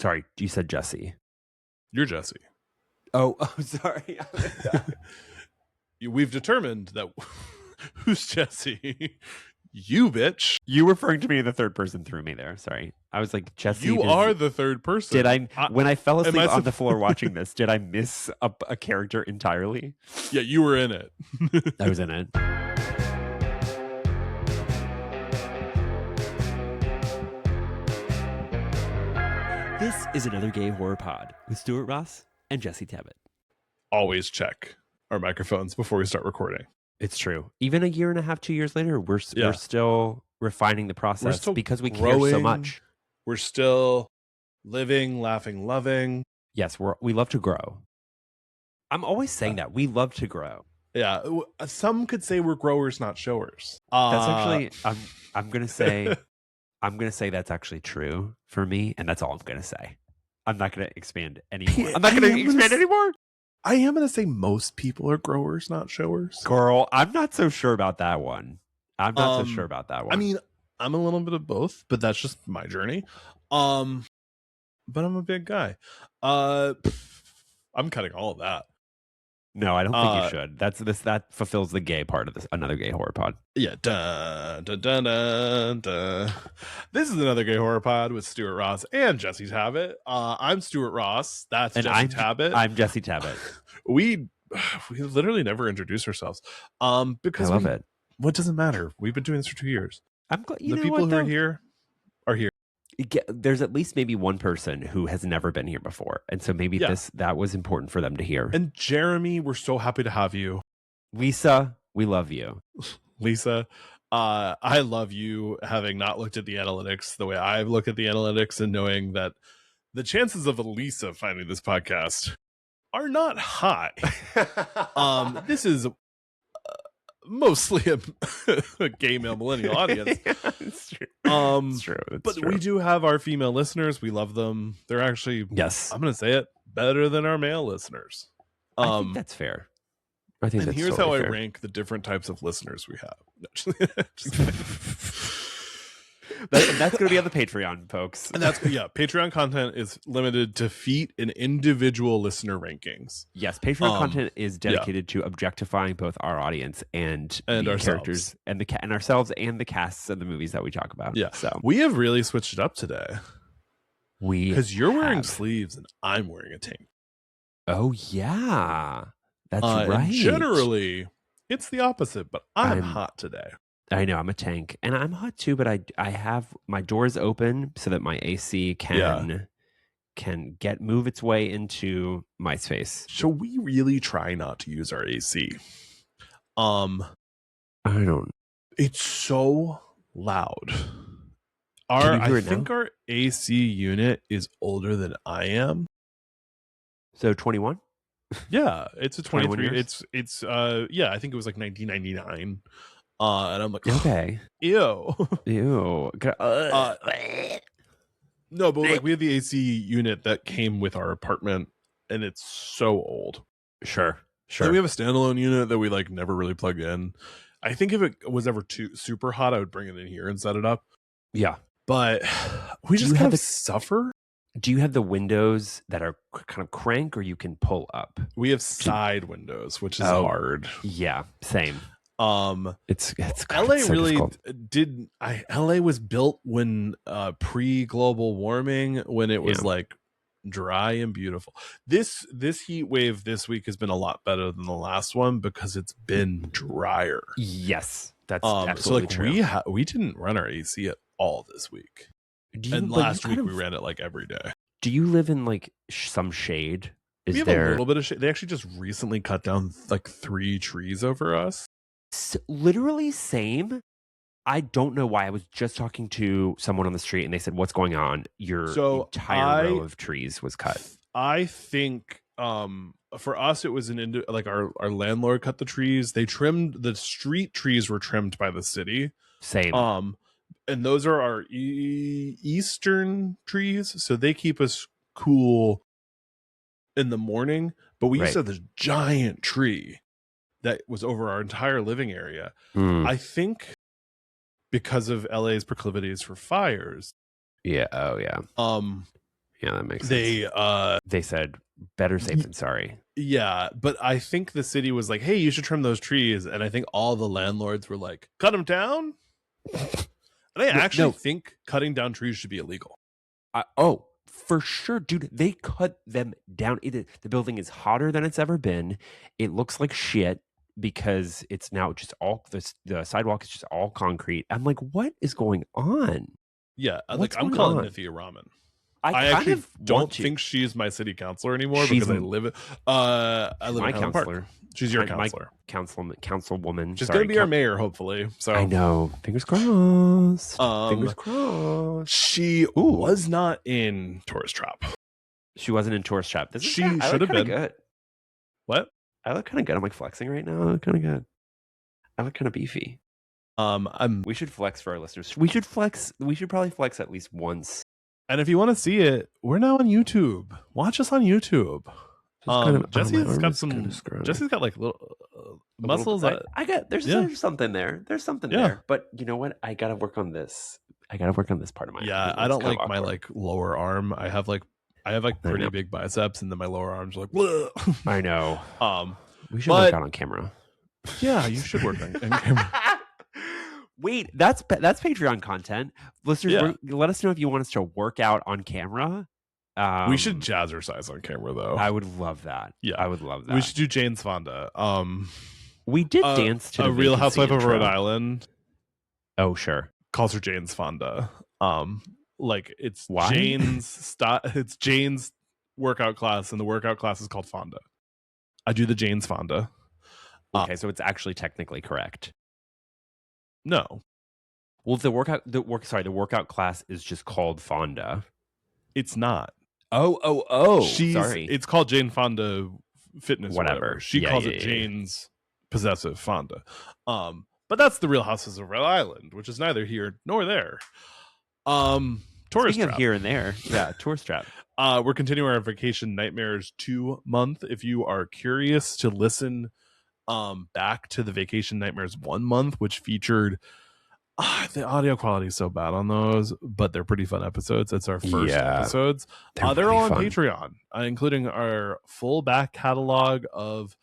Sorry, you said Jesse. You're Jesse. Oh, sorry. We've determined that who's Jesse? You, bitch. You referring to me in the third person threw me there. Sorry. I was like, Jesse. You are the third person. Did I when I fell asleep on the floor watching this, did I miss a character entirely? Yeah, you were in it. I was in it. This is another gay horror pod with Stuart Ross and Jesse Tabbitt. Always check our microphones before we start recording. It's true. Even a year and a half, 2 years later, we're still refining the process because we care so much. We're still living, laughing, loving. Yes, we love to grow. I'm always saying that. We love to grow. Yeah. Some could say we're growers, not showers. That's actually, I'm going to say that's actually true for me. And that's all I'm going to say. I'm not going to expand anymore. I'm not going to expand anymore. I am going to say most people are growers, not showers. Girl, I'm not so sure about that one. I mean, I'm a little bit of both, but that's just my journey. But I'm a big guy. I'm cutting all of that. No, I don't think you should. That fulfills the gay part of this. Another gay horror pod. Yeah. Dun, dun, dun, dun, dun. This is another gay horror pod with Stuart Ross and Jesse Tabbitt. I'm Stuart Ross. That's Jesse Tabbitt. I'm Jesse Tabbitt. We literally never introduce ourselves. Because I love it. What doesn't matter? We've been doing this for 2 years. I'm glad. The people who are here are here. There's at least maybe one person who has never been here before, and so maybe that was important for them to hear. And Jeremy, we're so happy to have you. Lisa, we love you. Lisa, I love you, having not looked at the analytics the way I've looked at the analytics, and knowing that the chances of Lisa finding this podcast are not high. This is mostly a gay male millennial audience. It's true. It's true. We do have our female listeners. We love them. They're actually, yes, I'm going to say it, better than our male listeners. I think that's fair. I think that's here's totally how fair. I rank the different types of listeners we have. That's going to be on the Patreon, folks. And Patreon content is limited to feet and individual listener rankings. Yes, Patreon content is dedicated to objectifying both our audience and our characters and ourselves and the casts of the movies that we talk about. Yeah, so we have really switched it up today. Because you're wearing sleeves and I'm wearing a tank. Oh yeah, that's right. Generally, it's the opposite, but I'm hot today. I know I'm a tank, and I'm hot too. But I have my doors open so that my AC can move its way into my space. So we really try not to use our AC. I don't. It's so loud. I think our AC unit is older than I am. So 21. Yeah, it's a 23. Years? It's I think it was like 1999. And I'm like, okay, ew. No, but like we have the AC unit that came with our apartment, and it's so old. Sure. Like we have a standalone unit that we like never really plugged in. I think if it was ever too super hot, I would bring it in here and set it up. Yeah, but we just kind of suffer. Do you have the windows that are kind of crank, or you can pull up? We have side windows, which is hard. Yeah, same. It's LA so really difficult. LA was built when pre-global warming, when it was like dry and beautiful. This heat wave this week has been a lot better than the last one because it's been drier. Yes, that's absolutely true. We didn't run our AC at all this week. And last week we ran it like every day. Do you live in like some shade? We have a little bit of shade. They actually just recently cut down like 3 trees over us. Literally same. I don't know why. I was just talking to someone on the street and they said, "What's going on? Your entire row of trees was cut." I think for us it was our landlord cut the trees. They trimmed the street trees, were trimmed by the city. Same. And those are our eastern trees, so they keep us cool in the morning. But we used to have this giant tree that was over our entire living area. I think because of LA's proclivities for fires. Yeah. Oh yeah. Yeah, that makes sense. They said better safe than sorry. Yeah, but I think the city was like, hey, you should trim those trees. And I think all the landlords were like, cut them down. And I actually think cutting down trees should be illegal. Oh, for sure, dude. They cut them down. The building is hotter than it's ever been. It looks like shit because it's now just all the sidewalk is just all concrete. I'm like, what is going on? Yeah, like I'm calling Nithya Raman. I actually don't think she's my city councilor anymore because I live in Highland Park. She's your counselor. Councilwoman. She's going to be our mayor, hopefully. So I know. Fingers crossed. Fingers crossed. She was not in Tourist Trap. She wasn't in Tourist Trap. She should have been. Good. What? I look kind of good. I'm like flexing right now. I look kind of good. I look kind of beefy. We should flex for our listeners. We should probably flex at least once. And if you want to see it, we're now on YouTube. Watch us on YouTube. Jesse's got like little muscles. I got there's something there. There's something there. But you know what? I gotta work on this. I gotta work on this part of my. Yeah, I don't like my like lower arm. I have pretty big biceps, and then my lower arms are like. Bleh. I know. We should work out on camera. Yeah, you should work on camera. Wait, that's Patreon content. Listeners, let us know if you want us to work out on camera. We should jazzercise on camera, though. I would love that. Yeah, I would love that. We should do Jane's Fonda. We did dance to a Real Housewife of Rhode Island. Oh, sure. Calls her Jane's Fonda. Like it's it's Jane's workout class, and the workout class is called Fonda. I do the Jane's Fonda. Okay, so it's actually technically correct. No. Well, the workout class is just called Fonda. It's not. Oh. Sorry. It's called Jane Fonda Fitness. Whatever. She calls it Jane's Possessive Fonda. But that's the Real Houses of Rhode Island, which is neither here nor there. Tourist Trap. Here and there. Yeah, Tourist Trap. We're continuing our Vacation Nightmares 2 month. If you are curious to listen back to the Vacation Nightmares 1 month, which featured the audio quality is so bad on those, but they're pretty fun episodes. It's our first episodes. They're all on Patreon, including our full back catalog of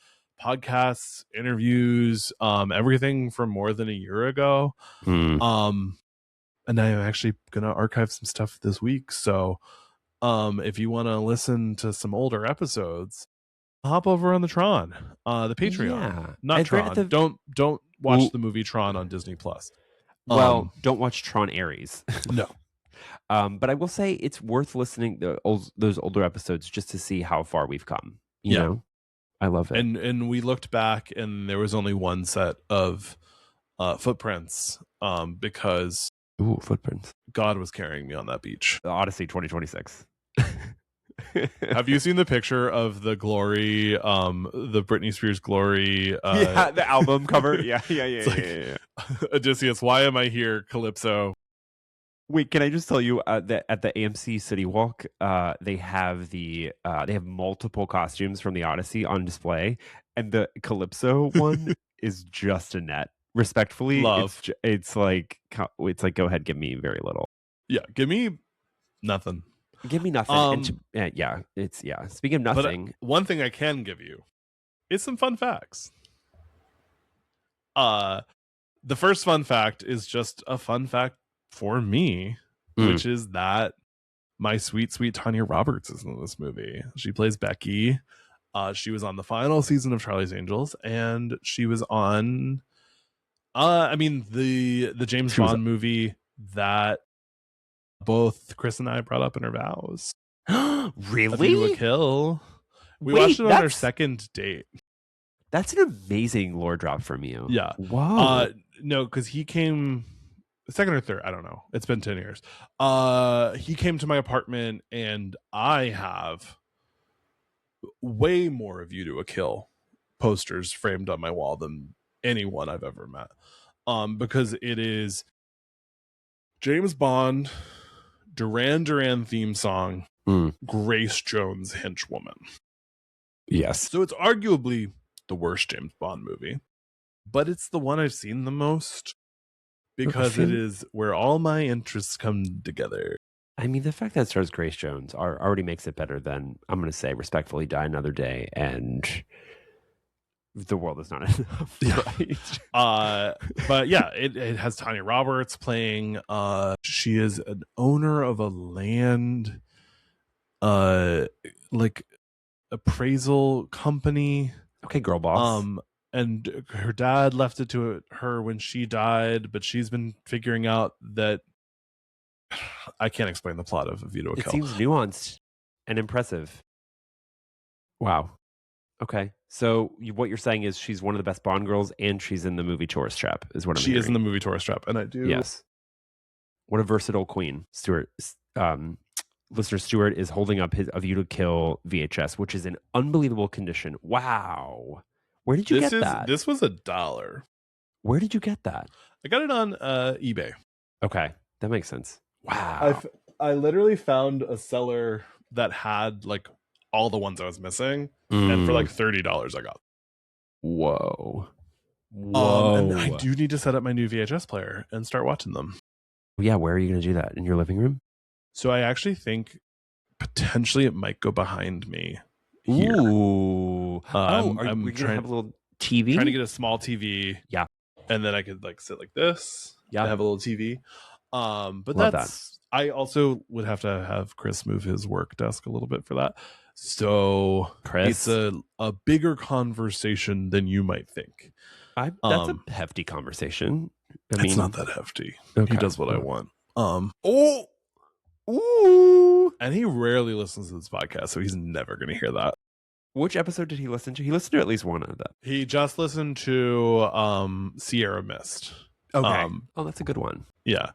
podcasts, interviews, everything from more than a year ago. And I'm actually gonna archive some stuff this week. So if you want to listen to some older episodes, hop over on the Tron, the Patreon. Not Tron. Don't watch the movie Tron on Disney Plus. Well, don't watch Tron Ares. No. But I will say it's worth listening to those older episodes just to see how far we've come. You know, I love it. And we looked back, and there was only one set of footprints because footprints. God was carrying me on that beach. The Odyssey 2026. Have you seen the picture of the Glory, the Britney Spears Glory? The album cover. Yeah. Odysseus, why am I here? Calypso. Wait, can I just tell you that at the AMC City Walk, they have multiple costumes from the Odyssey on display, and the Calypso one is just a net. Respectfully, love. It's like go ahead, give me very little. Yeah, give me nothing. Give me nothing. Speaking of nothing, one thing I can give you is some fun facts. The first fun fact is just a fun fact for me, which is that my sweet, sweet Tanya Roberts is in this movie. She plays Becky. She was on the final season of Charlie's Angels, and she was on the James Bond movie that both Chris and I brought up in our vows. Really? A Kill. We watched it on our second date. That's an amazing lore drop from you. Yeah. Wow. No, because he came second or third. I don't know. It's been 10 years. He came to my apartment, and I have way more of You to a Kill posters framed on my wall than anyone I've ever met. Because it is James Bond, Duran Duran theme song, Grace Jones henchwoman. Yes. So it's arguably the worst James Bond movie, but it's the one I've seen the most because it is where all my interests come together. I mean, the fact that it stars Grace Jones already makes it better than, I'm going to say, respectfully, Die Another Day and The World Is Not Enough, Yeah. right? But yeah, it has Tanya Roberts playing. She is an owner of a land, like appraisal company. Okay, girl boss. And her dad left it to her when she died, but she's been figuring out that I can't explain the plot of A View to a It Kill. seems nuanced and impressive. Wow. Okay. So what you're saying is she's one of the best Bond girls, and she's in the movie Tourist Trap, is what I'm She hearing. is in the movie Tourist Trap, and I do. Yes. What a versatile queen, Stuart. Listener Stuart is holding up his A View to Kill VHS, which is in unbelievable condition. Wow. Where did you get that? This was $1. Where did you get that? I got it on eBay. Okay, that makes sense. Wow. I literally found a seller that had like all the ones I was missing, and for like $30 I got. Whoa. Whoa. And I do need to set up my new VHS player and start watching them. Yeah, where are you going to do that? In your living room? So I actually think potentially it might go behind me here. Ooh. I'm going to have a little TV? Trying to get a small TV. Yeah. And then I could like sit like this. Yeah. And have a little TV. But Love that's that. I also would have to have Chris move his work desk a little bit for that. So Chris, it's a bigger conversation than you might think. That's a hefty conversation. It's not that hefty. Okay. He does what I want. Ooh. And he rarely listens to this podcast, so he's never going to hear that. Which episode did he listen to? He listened to at least one of them. He just listened to Sierra Mist. Okay. That's a good one. Yeah.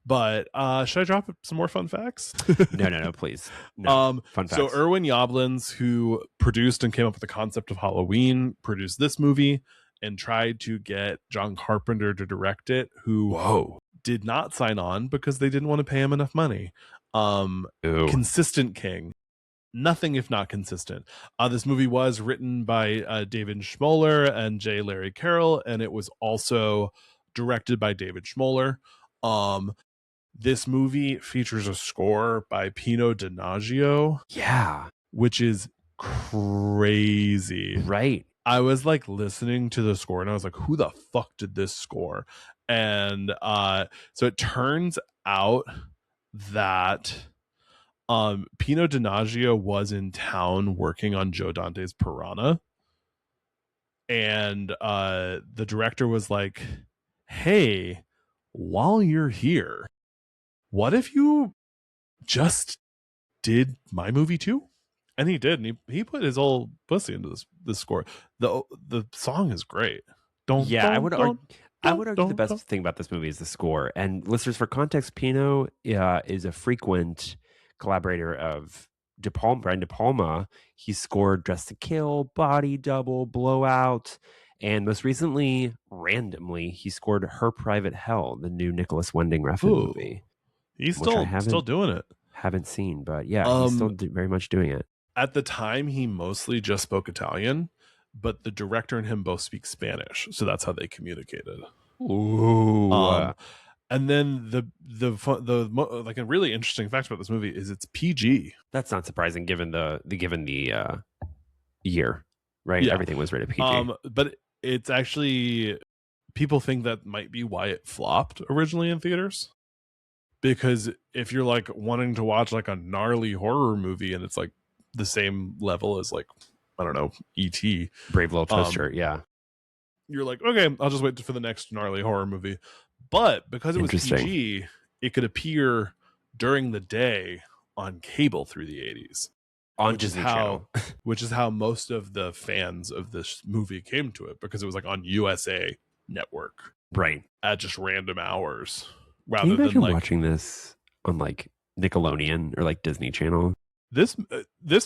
But should I drop some more fun facts? No, please. No, fun facts. So Irwin Yablans, who produced and came up with the concept of Halloween, produced this movie and tried to get John Carpenter to direct it, who did not sign on because they didn't want to pay him enough money. Consistent king. Nothing if not consistent. This movie was written by David Schmoller and J. Larry Carroll, and it was also directed by David Schmoller. This movie features a score by Pino Donaggio. Yeah. Which is crazy. Right. I was like listening to the score and I was like, who the fuck did this score? And so it turns out that Pino Donaggio was in town working on Joe Dante's Piranha. And the director was like, hey, while you're here, what if you just did my movie too? And he did, and he put his old pussy into this score. The song is great. I would argue the best thing about this movie is the score. And listeners, for context, Pino is a frequent collaborator of Brian De Palma. He scored Dress to Kill, Body Double, Blowout, and most recently, randomly, he scored Her Private Hell, the new Nicholas Winding Refn movie. He's still doing it. Haven't seen, but yeah, he's still very much doing it. At the time, he mostly just spoke Italian, but the director and him both speak Spanish, so that's how they communicated. Ooh. And then the like a really interesting fact about this movie is it's PG. That's not surprising given the year, right? Yeah. Everything was rated PG. But it's actually, people think that might be why it flopped originally in theaters. Because if you're like wanting to watch like a gnarly horror movie and it's like the same level as like, I don't know, E.T. Brave Little Toaster, yeah. You're like, okay, I'll just wait for the next gnarly horror movie. But because it was PG, it could appear during the day on cable through the 80s. On Disney Channel. Which is how most of the fans of this movie came to it, because it was like on USA Network. Right. At just random hours. Rather Can you imagine than like watching this on like Nickelodeon or like Disney Channel? This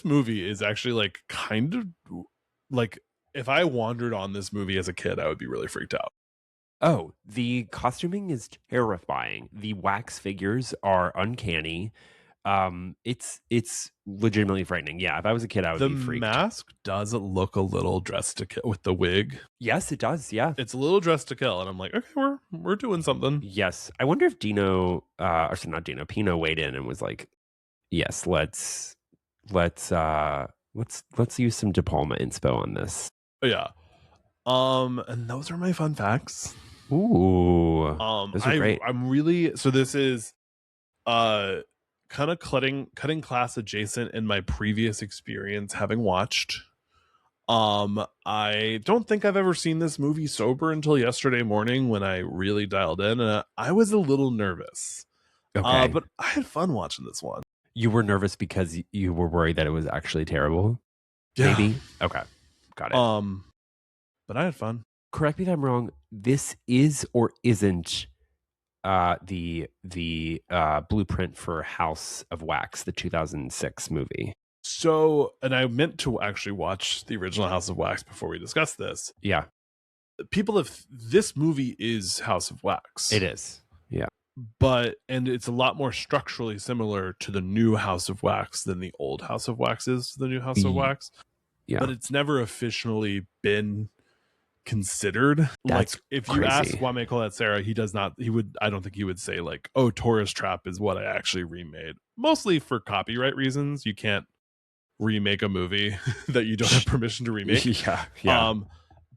movie is actually like kind of like, if I wandered on this movie as a kid, I would be really freaked out. Oh, the costuming is terrifying. The wax figures are uncanny. It's legitimately frightening. Yeah, if I was a kid, I would The be freaked. mask does look a little dressed to kill with the wig. Yes, it does. Yeah. It's a little dressed to kill, and I'm like, okay, we're doing something. Yes. I wonder if Dino, or sorry, not Dino, Pino weighed in and was like, yes, let's let's use some De Palma inspo on this. Yeah. And those are my fun facts. Ooh, those are great. I'm really, so this is kind of cutting class adjacent in my previous experience having watched. I don't think I've ever seen this movie sober until yesterday morning when I really dialed in. I was a little nervous. Okay. But I had fun watching this one. You were nervous because you were worried that it was actually terrible? Yeah. Maybe? Okay. Got it. But I had fun. Correct me if I'm wrong. This is or isn't the blueprint for House of Wax, the 2006 movie. So, and I meant to actually watch the original House of Wax before we discuss this. Yeah. People have, this movie is House of Wax. It is. Yeah. And it's a lot more structurally similar to the new House of Wax than the old House of Wax is to the new House of Wax. Yeah. But it's never officially been considered. That's like if crazy. You ask Kwame Colette-Serra, I don't think he would say like, oh, Tourist Trap is what I actually remade. Mostly for copyright reasons. You can't remake a movie that you don't have permission to remake. Yeah.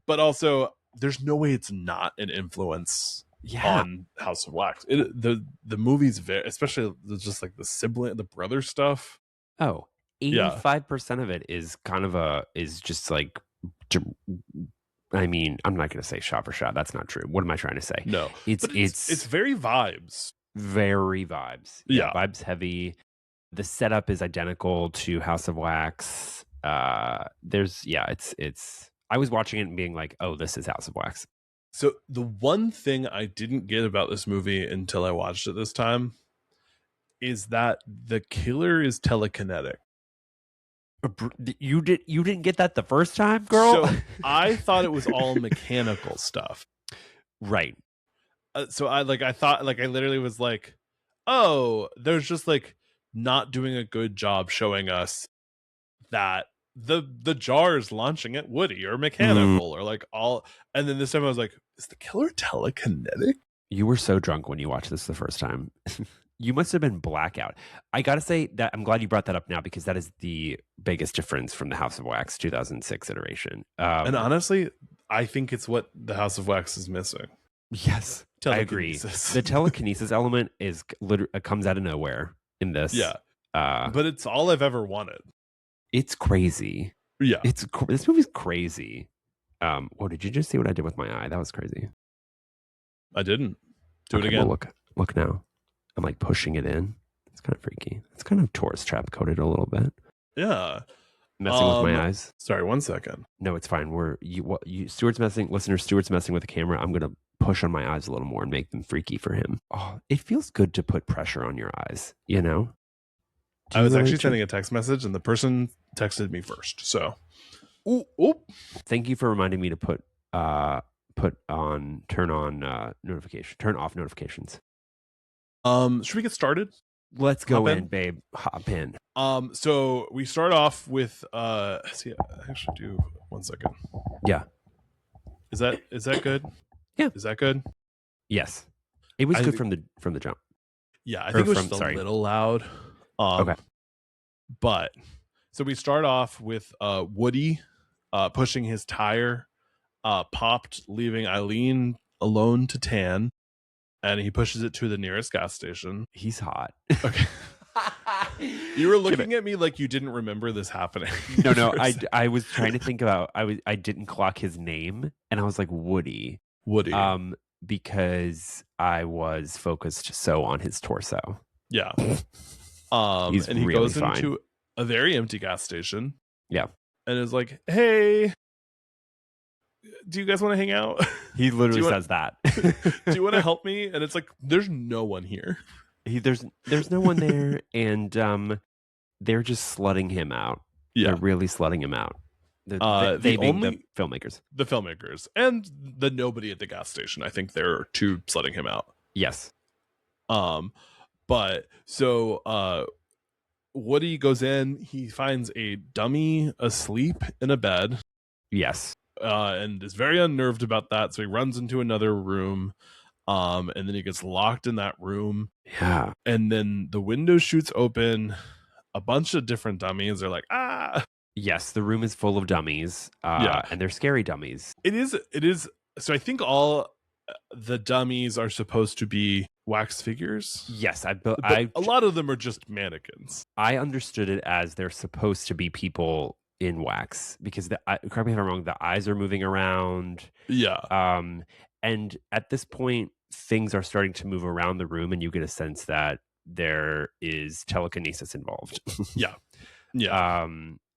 But also there's no way it's not an influence on House of Wax. The movie's very, especially just like the brother stuff. Oh, 85% of it is kind of just like, I mean, I'm not going to say shot for shot. That's not true. What am I trying to say? No, it's very vibes. Very vibes. Yeah. Vibes heavy. The setup is identical to House of Wax. I was watching it and being like, oh, this is House of Wax. So the one thing I didn't get about this movie until I watched it this time is that the killer is telekinetic. You didn't get that the first time, girl? So I thought it was all mechanical stuff. Right. So I literally was like, oh, there's just like not doing a good job showing us that the jar is launching at Woody or mechanical or like all. And then this time I was like, is the killer telekinetic? You were so drunk when you watched this the first time. You must have been blackout. I got to say that I'm glad you brought that up now because that is the biggest difference from the House of Wax 2006 iteration. And honestly, I think it's what the House of Wax is missing. Yes, I agree. The telekinesis element comes out of nowhere in this. Yeah. But it's all I've ever wanted. It's crazy. Yeah. This movie's crazy. Whoa, did you just see what I did with my eye? That was crazy. I didn't. Do it again. Well, look now. I'm like pushing it in. It's kind of freaky. It's kind of tourist trap coated a little bit. Yeah. Messing with my eyes. Sorry, 1 second. No, it's fine. Stuart's messing with the camera. I'm gonna push on my eyes a little more and make them freaky for him. Oh, it feels good to put pressure on your eyes, you know? I was actually sending a text message and the person texted me first. So thank you for reminding me to turn off notifications. Should we get started? Let's go in, babe. Hop in. So we start off with see, I actually do 1 second. Yeah. Is that good? Yeah. Is that good? Yes. It was good from the jump. Yeah, I think it was just a little loud. Okay. But so we start off with Woody pushing his tire, popped, leaving Eileen alone to tan, and he pushes it to the nearest gas station. He's hot. Okay. You were looking at me like you didn't remember this happening. No, I was trying to think about I didn't clock his name and I was like Woody. Because I was focused so on his torso. Yeah. He's and he really goes fine. into a very empty gas station. Yeah. And is like, "Hey, do you guys want to hang out?" He literally says that. Do you want to help me? And it's like, there's no one here. There's no one there, and they're just slutting him out. Yeah. They're really slutting him out. The filmmakers. The filmmakers. And the nobody at the gas station. I think there are two slutting him out. Yes. But so Woody goes in. He finds a dummy asleep in a bed. Yes. And is very unnerved about that. So he runs into another room. And then he gets locked in that room. Yeah. And then the window shoots open. A bunch of different dummies are like, ah. Yes, the room is full of dummies. Yeah. And they're scary dummies. It is. So I think all the dummies are supposed to be wax figures. Yes, but a lot of them are just mannequins. I understood it as they're supposed to be people in wax because correct me if I'm wrong, the eyes are moving around. Yeah. And at this point, things are starting to move around the room, and you get a sense that there is telekinesis involved. Yeah. Yeah.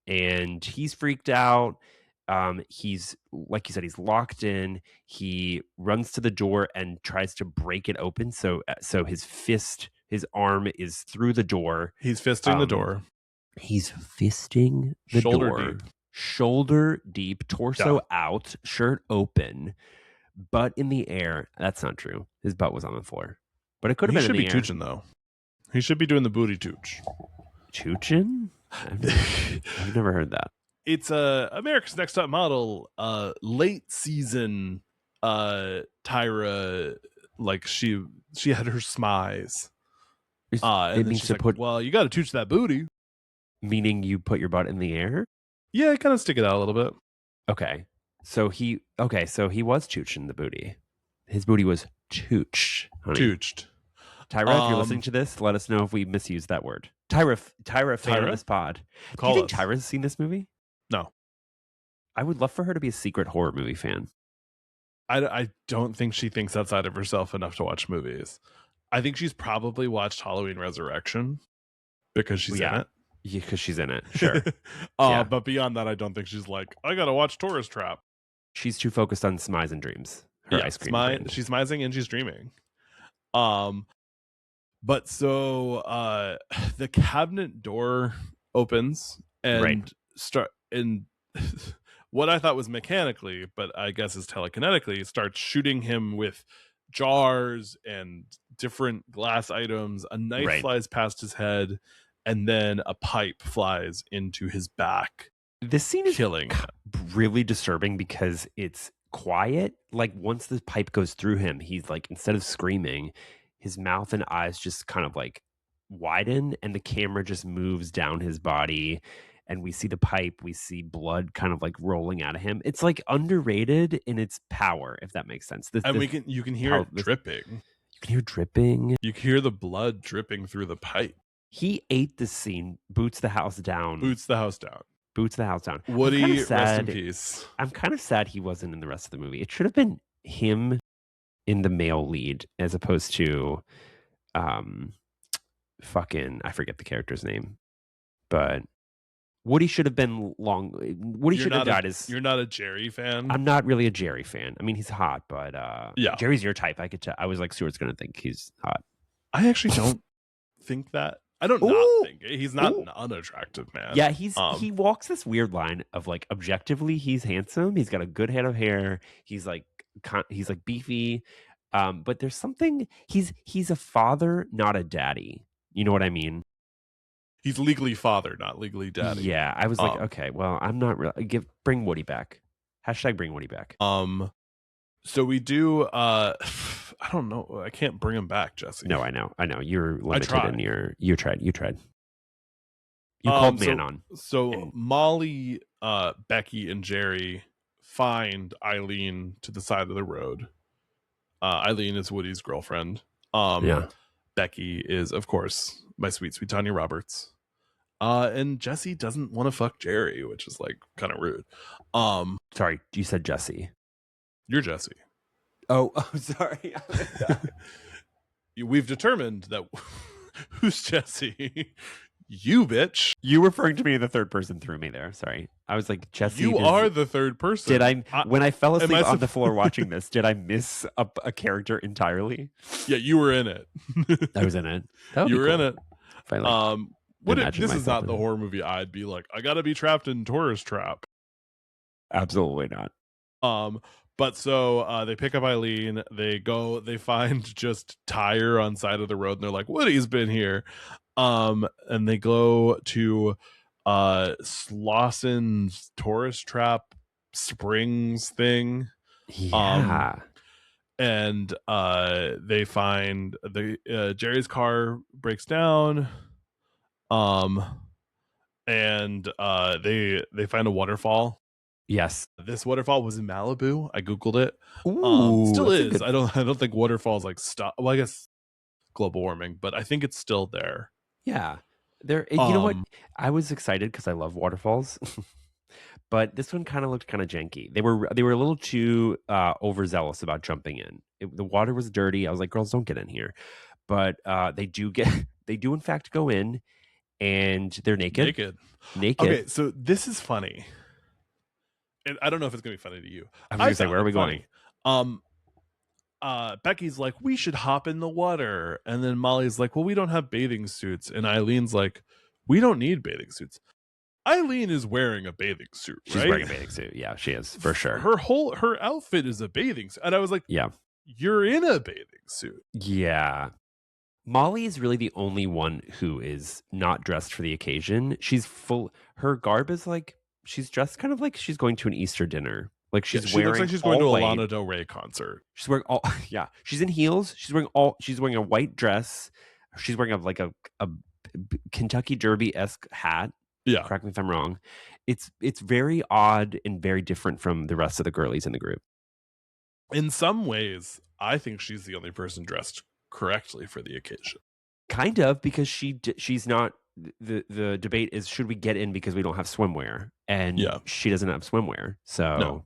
And he's freaked out. He's, like you said, he's locked in. He runs to the door and tries to break it open. So his arm is through the door. He's fisting the door. He's fisting the Shoulder door. deep. Shoulder deep, torso out, shirt open, butt in the air. That's not true. His butt was on the floor. But it could have been in the air. He should be tooching, though. He should be doing the booty tooch. Choochin? I've never heard that. It's America's Next Top Model, late season Tyra, like she had her smize. It means to put. Well, you got to tooch that booty. Meaning you put your butt in the air? Yeah, kind of stick it out a little bit. Okay. So he was chooching the booty. His booty was tooched. Tooched. Tyra, if you're listening to this, let us know if we misused that word. Tyra, fan of this pod. Do you think Tyra's seen this movie? No. I would love for her to be a secret horror movie fan. I don't think she thinks outside of herself enough to watch movies. I think she's probably watched Halloween Resurrection because she's in it. Yeah, because she's in it. Sure. But beyond that, I don't think she's like, I gotta watch Tourist Trap. She's too focused on smize and dreams. Her ice cream brand. She's smizing and she's dreaming. But so the cabinet door opens and what I thought was mechanically, but I guess is telekinetically, starts shooting him with jars and different glass items. A knife flies past his head, and then a pipe flies into his back. This scene is really disturbing because it's quiet. Like once the pipe goes through him, he's like, instead of screaming, his mouth and eyes just kind of like widen, and the camera just moves down his body, and we see the pipe, we see blood kind of like rolling out of him. It's like underrated in its power, if that makes sense. You can hear it dripping. You can hear dripping. You can hear the blood dripping through the pipe. He ate this scene, boots the house down. Woody, rest in peace. I'm kind of sad he wasn't in the rest of the movie. It should have been him in the male lead as opposed to I forget the character's name. But Woody should have been Woody should have died as... You're not a Jerry fan? I'm not really a Jerry fan. I mean, he's hot, but yeah. Jerry's your type. I could tell. I was like, Stuart's going to think he's hot. I actually don't think that. I don't not think it. He's not an unattractive man. Yeah, he walks this weird line of like, objectively, he's handsome. He's got a good head of hair. He's like beefy. But there's something, he's a father, not a daddy. You know what I mean? He's legally father, not legally daddy. Yeah, I was like, okay, well, I'm not really bring Woody back. #, bring Woody back. So we do I don't know. I can't bring him back, Jesse. No, I know. You're limited in you tried. You called on. So Molly, Becky, and Jerry find Eileen to the side of the road. Eileen is Woody's girlfriend. Becky is, of course, my sweet Tanya Roberts. And Jesse doesn't want to fuck Jerry, which is like kind of rude. Sorry, you said Jesse. You're Jesse. Oh, sorry. We've determined that who's Jesse? You bitch. You referring to me in the third person threw me there. Sorry. I was like, Jesse. You are the third person. Did I when I fell asleep on the floor watching this, did I miss a character entirely? Yeah, you were in it. I was in it. You were in it. This is not the horror movie I'd be like, I gotta be trapped in Tourist Trap. Absolutely not. But so they pick up Eileen, they find just tire on side of the road, and they're like, Woody's been here. And they go to Slosson's tourist trap springs thing. Yeah. And they find Jerry's car breaks down. And they find a waterfall. Yes. This waterfall was in Malibu. I googled it. Ooh, Still that's a is. good. I don't think waterfalls like stop. Well, I guess global warming, but I think it's still there. Yeah. There. You know what? I was excited because I love waterfalls, but this one kind of looked kind of janky. They were a little too overzealous about jumping in. The water was dirty. I was like, girls, don't get in here. But they do get. They do in fact go in, and they're naked. Naked. Naked. Okay, so this is funny. And I don't know if it's gonna be funny to you. I was gonna say, where are we funny. going? Becky's like, we should hop in the water. And then Molly's like, well, we don't have bathing suits. And Eileen's like, we don't need bathing suits. Eileen is wearing a bathing suit, right? She's wearing a bathing suit. Yeah, she is, for sure. Her outfit is a bathing suit. And I was like, yeah, you're in a bathing suit. Yeah. Molly is really the only one who is not dressed for the occasion. Her garb is like, she's dressed kind of like she's going to an Easter dinner. Like she looks like she's going to a Lana Del Rey concert. She's wearing yeah. She's in heels. She's wearing a white dress. She's wearing a Kentucky Derby-esque hat. Yeah. Correct me if I'm wrong. It's very odd and very different from the rest of the girlies in the group. In some ways, I think she's the only person dressed correctly for the occasion. Kind of, because she's not. The debate is, should we get in because we don't have swimwear, and she doesn't have swimwear, so no.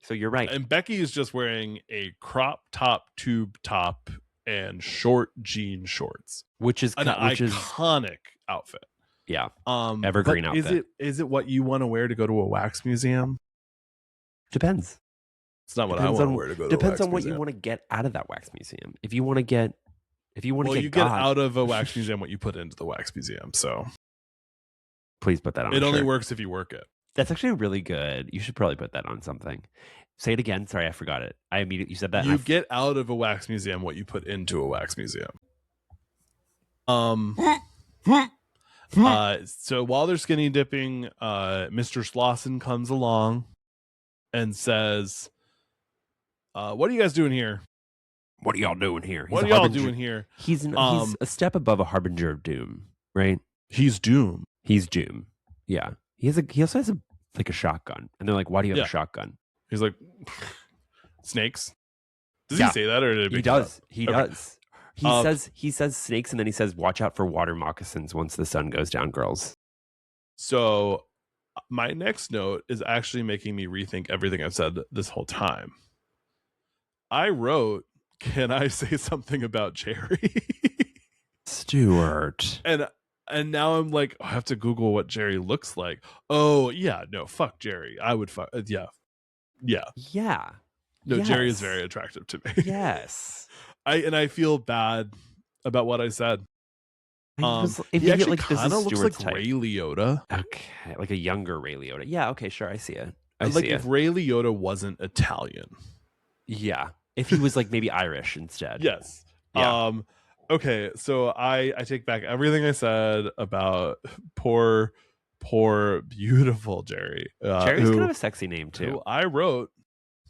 So you're right. And Becky is just wearing a crop top, tube top, and short jean shorts, which is iconic outfit. Yeah, evergreen outfit. Is it what you want to wear to go to a wax museum? Depends. It's not what I want to wear to go to a wax museum. Depends on what you want to get out of that wax museum. If you want to get out of a wax museum what you put into the wax museum. So please put that on. It only works if you work it. That's actually really good. You should probably put that on something. Say it again. Sorry, I forgot it. You said that. You get out of a wax museum what you put into a wax museum. So while they're skinny dipping, Mr. Slauson comes along and says, what are you guys doing here? What are y'all doing here? What are y'all doing here? He's a step above a harbinger of doom, right? He's doom. He's doom. Yeah. He also has a shotgun. And they're like, why do you have a shotgun? He's like, snakes? Does he say that, or did he does? He does. He says snakes, and then he says, watch out for water moccasins once the sun goes down, girls. So my next note is actually making me rethink everything I've said this whole time. I wrote, can I say something about Jerry? Stuart. And now I'm like, I have to Google what Jerry looks like. Oh, yeah, no, fuck Jerry. I would fuck, yeah. Yeah. No, yes. Jerry is very attractive to me. Yes. I feel bad about what I said. He actually kind of looks like Ray Liotta. Okay, like a younger Ray Liotta. Yeah, okay, sure, I see it. If Ray Liotta wasn't Italian. Yeah, if he was like maybe Irish instead. Yes. Yeah. Okay, so I take back everything I said about poor beautiful Jerry. Jerry's kind of a sexy name too. I wrote,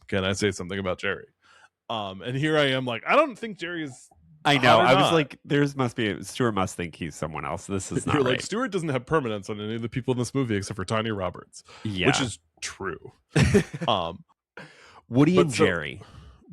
can I say something about Jerry? And here I am like, I don't think Jerry's. I know. I was like, Stuart must think he's someone else. This is not You're right. Like, Stuart doesn't have permanence on any of the people in this movie except for Tanya Roberts. Yeah. Which is true. Woody and Jerry.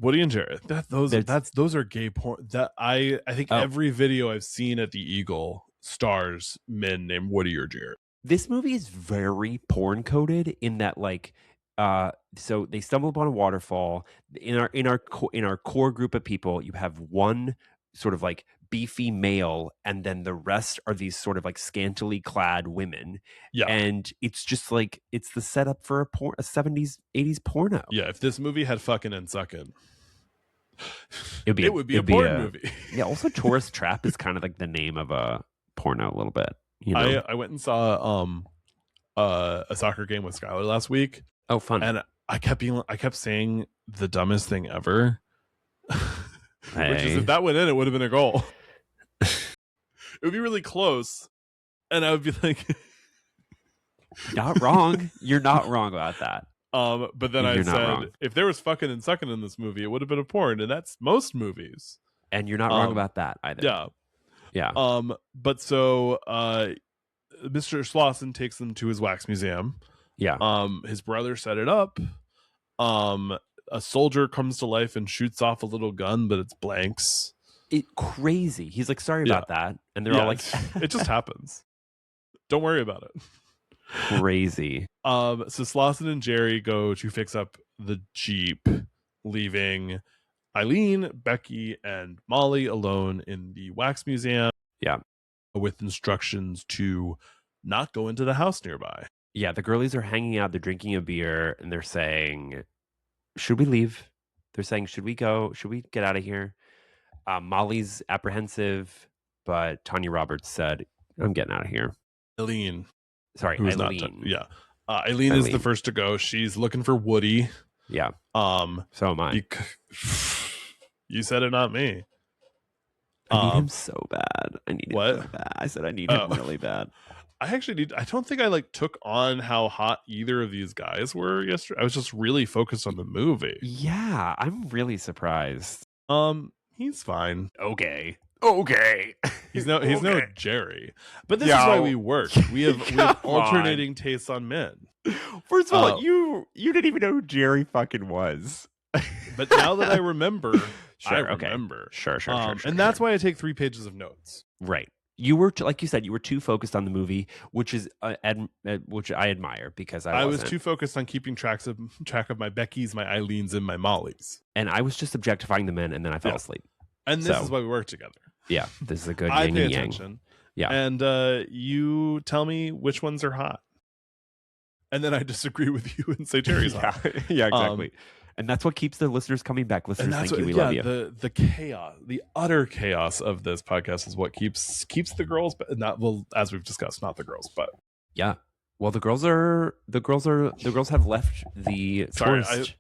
Woody and Jerry. Those are gay porn. That I think every video I've seen at the Eagle stars men named Woody or Jerry. This movie is very porn coded in that, like, so they stumble upon a waterfall. In our core group of people, you have one sort of like beefy male, and then the rest are these sort of like scantily clad women. Yeah, and it's just like it's the setup for a 70s 80s porno. Yeah, if this movie had fucking and sucking, it would be a porn movie. Yeah. Also, Tourist Trap is kind of like the name of a porno a little bit. You know? I went and saw a soccer game with Skylar last week. Oh, fun! And I kept saying the dumbest thing ever. Which is, if that went in, it would have been a goal. It would be really close, and I would be like, Not wrong. You're not wrong about that. but then I You're not said, wrong. if there was fucking and sucking in this movie, it would have been a porn, and that's most movies. And you're not wrong about that either. Yeah. Yeah. But so Mr. Slauson takes them to his wax museum. Yeah. His brother set it up. A soldier comes to life and shoots off a little gun, but it's blanks. Crazy. He's like, sorry about that. And they're all like, it just happens. Don't worry about it. Crazy. So Slauson and Jerry go to fix up the Jeep, leaving Eileen, Becky, and Molly alone in the wax museum. Yeah. With instructions to not go into the house nearby. Yeah, the girlies are hanging out, they're drinking a beer, and they're saying, should we leave? They're saying, should we go? Should we get out of here? Molly's apprehensive, but Tanya Roberts said, I'm getting out of here. Eileen. Sorry, who's Eileen. Eileen is the first to go. She's looking for Woody. Yeah. So am I. You said it, not me. I need him so bad. I need him so bad. I said I need him really bad. I don't think I took on how hot either of these guys were yesterday. I was just really focused on the movie. Yeah, I'm really surprised. He's fine. Okay. He's no Jerry. But this is why we work. We have alternating tastes on men. First of all, you didn't even know who Jerry fucking was. But now that I remember, I remember. Sure. And that's why I take 3 pages of notes. Right. You were, like you said, you were too focused on the movie, which is which I admire because I was too focused on keeping track of my Beckys, my Eileens, and my Mollys. And I was just objectifying the men, and then I fell asleep. And this is why we work together. Yeah, this is a good I yin pay and yang. attention. Yeah. And you tell me which ones are hot. And then I disagree with you and say Jerry's hot. Yeah, exactly. And that's what keeps the listeners coming back. Listeners, thank you. We love you. The chaos, the utter chaos of this podcast is what keeps the girls, but as we've discussed, not the girls, but yeah. Well, the girls have left the Sorry, tourist.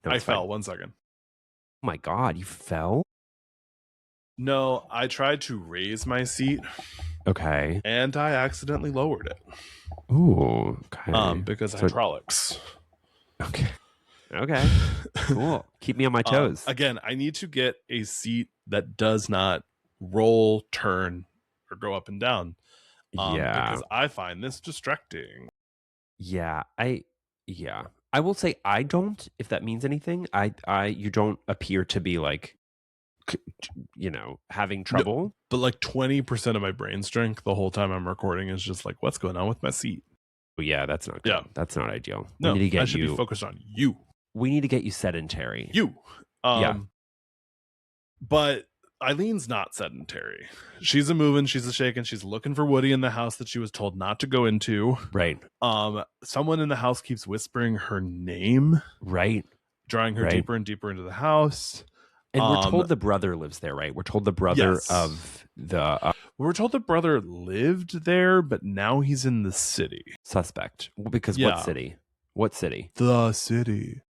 I fell. 1 second. Oh my God, you fell? No, I tried to raise my seat. Okay. And I accidentally lowered it. Ooh, okay. Because hydraulics. Okay. Cool. Keep me on my toes. Again, I need to get a seat that does not roll, turn, or go up and down. Because I find this distracting. Yeah. I will say I don't, if that means anything. You don't appear to be having trouble. No, but 20% of my brain strength the whole time I'm recording is just what's going on with my seat? Well, yeah, that's not good. Yeah. That's not ideal. No, I should be focused on you. We need to get you sedentary. But Eileen's not sedentary. She's a moving, she's a shaking, she's looking for Woody in the house that she was told not to go into. Right. Someone in the house keeps whispering her name. Right. Drawing her deeper and deeper into the house. And we're told the brother lives there, right? We're told the brother of the... we're told the brother lived there, but now he's in the city. Suspect. Because what city? What city? The city.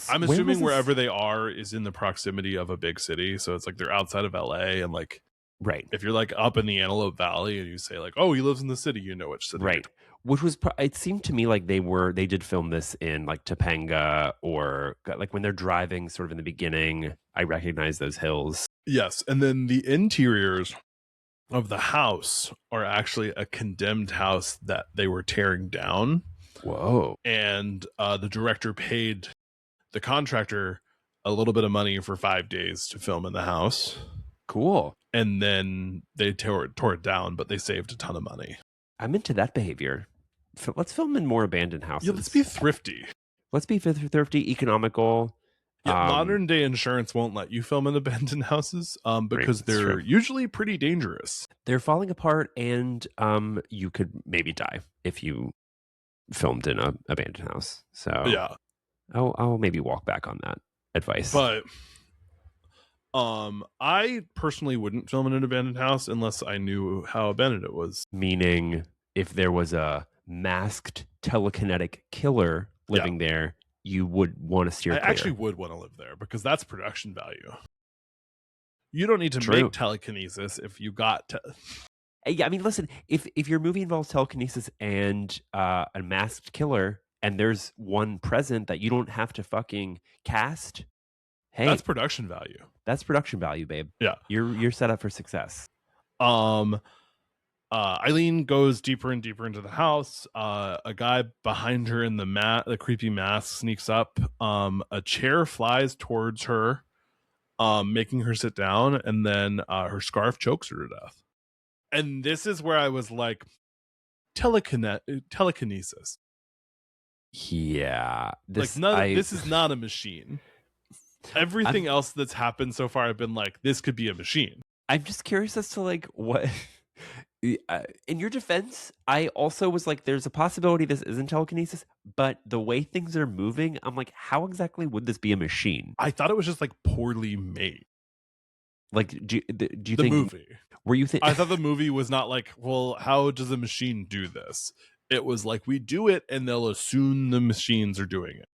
I'm assuming wherever wherever they are is in the proximity of a big city. So it's they're outside of LA and right. If you're up in the Antelope Valley and you say oh, he lives in the city, you know which city. Right. Which was, it seemed to me they did film this in Topanga or when they're driving sort of in the beginning, I recognize those hills. Yes. And then the interiors of the house are actually a condemned house that they were tearing down. Whoa. And the director paid the contractor a little bit of money for 5 days to film in the house. Cool. And then they tore it down, but they saved a ton of money. I'm into that behavior. So let's film in more abandoned houses. Yeah, let's be thrifty. Let's be thrifty, economical. Yeah, modern day insurance won't let you film in abandoned houses because they're usually pretty dangerous. They're falling apart, and you could maybe die if you filmed in an abandoned house. So yeah, I'll maybe walk back on that advice. But I personally wouldn't film in an abandoned house unless I knew how abandoned it was. Meaning, if there was a masked telekinetic killer living there, you would want to steer clear. I actually would want to live there because that's production value. You don't need to True. make telekinesis if you got Yeah, I mean, listen, if your movie involves telekinesis and a masked killer, and there's one present that you don't have to fucking cast, that's hey, production value. that's production value, babe. Yeah. You're set up for success. Eileen goes deeper and deeper into the house. A guy behind her in the creepy mask sneaks up. A chair flies towards her, making her sit down, and then her scarf chokes her to death. And this is where I was like, telekinesis. Yeah, This is not a machine. Everything else that's happened so far, I've been like, this could be a machine. I'm just curious as to like what. In your defense, I also was like, there's a possibility this isn't telekinesis, but the way things are moving, I'm like, how exactly would this be a machine? I thought it was just like poorly made. Like, do you the think movie? Were you think? I thought the movie was not like, well, how does a machine do this? It was like, we do it, and they'll assume the machines are doing it.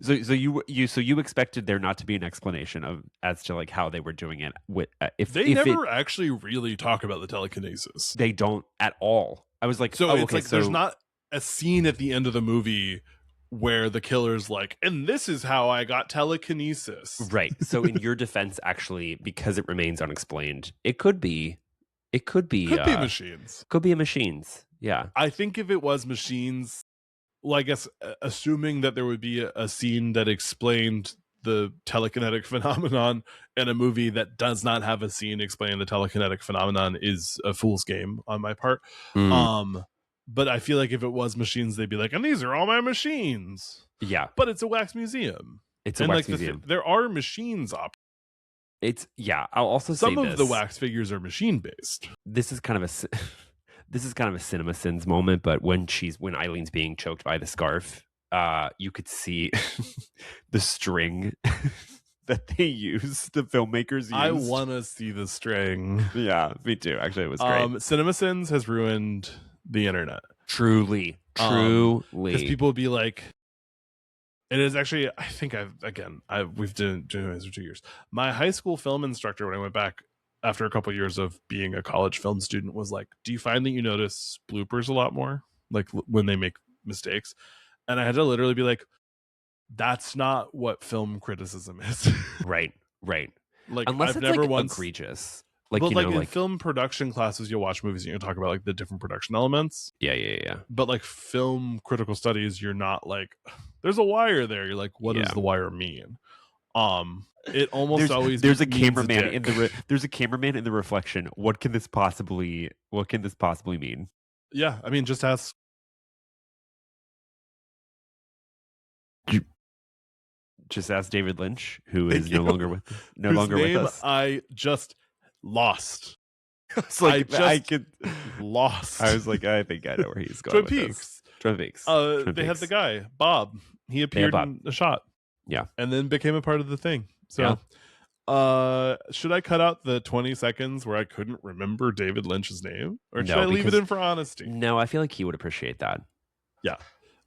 So you expected there not to be an explanation as to like how they were doing it with if they never actually really talk about the telekinesis. They don't at all. I was like, so oh, it's okay, like there's not a scene at the end of the movie where the killer's like, and this is how I got telekinesis. Right. So in your defense, actually, because it remains unexplained, it could be machines. Could be machines. Yeah. I think if it was machines, well, I guess assuming that there would be a scene that explained the telekinetic phenomenon in a movie that does not have a scene explaining the telekinetic phenomenon is a fool's game on my part. But I feel like if it was machines, they'd be like, and these are all my machines. Yeah. But it's a wax museum. It's a wax museum. There are machines up. I'll also say some of the wax figures are machine based. This is kind of a Cinema Sins moment, but when Eileen's being choked by the scarf, you could see the string that they use, the filmmakers use. I want to see the string. Yeah, me too. Actually, it was great. Cinema Sins has ruined the internet. Truly. Because people would be like, it is actually, I think we've been doing this for 2 years. My high school film instructor, when I went back after a couple of years of being a college film student, was like, do you find that you notice bloopers a lot more? Like when they make mistakes? And I had to literally be like, that's not what film criticism is. Right. Like, unless I've it's never like once egregious. Like, in film production classes, you'll watch movies and you'll talk about like the different production elements. Yeah. But like film critical studies, you're not like, there's a wire there. You're like, what does the wire mean? It almost always there's a cameraman there's a cameraman in the reflection. What can this possibly mean? Yeah, I mean, just ask. Just ask David Lynch, who is no longer with us. I just lost. It's like lost. I was like, I think I know where he's going. Twin Peaks. They had the guy Bob. He appeared in a shot. Yeah, and then became a part of the thing. So, should I cut out the 20 seconds where I couldn't remember David Lynch's name, or should I leave it in for honesty? No, I feel like he would appreciate that. Yeah.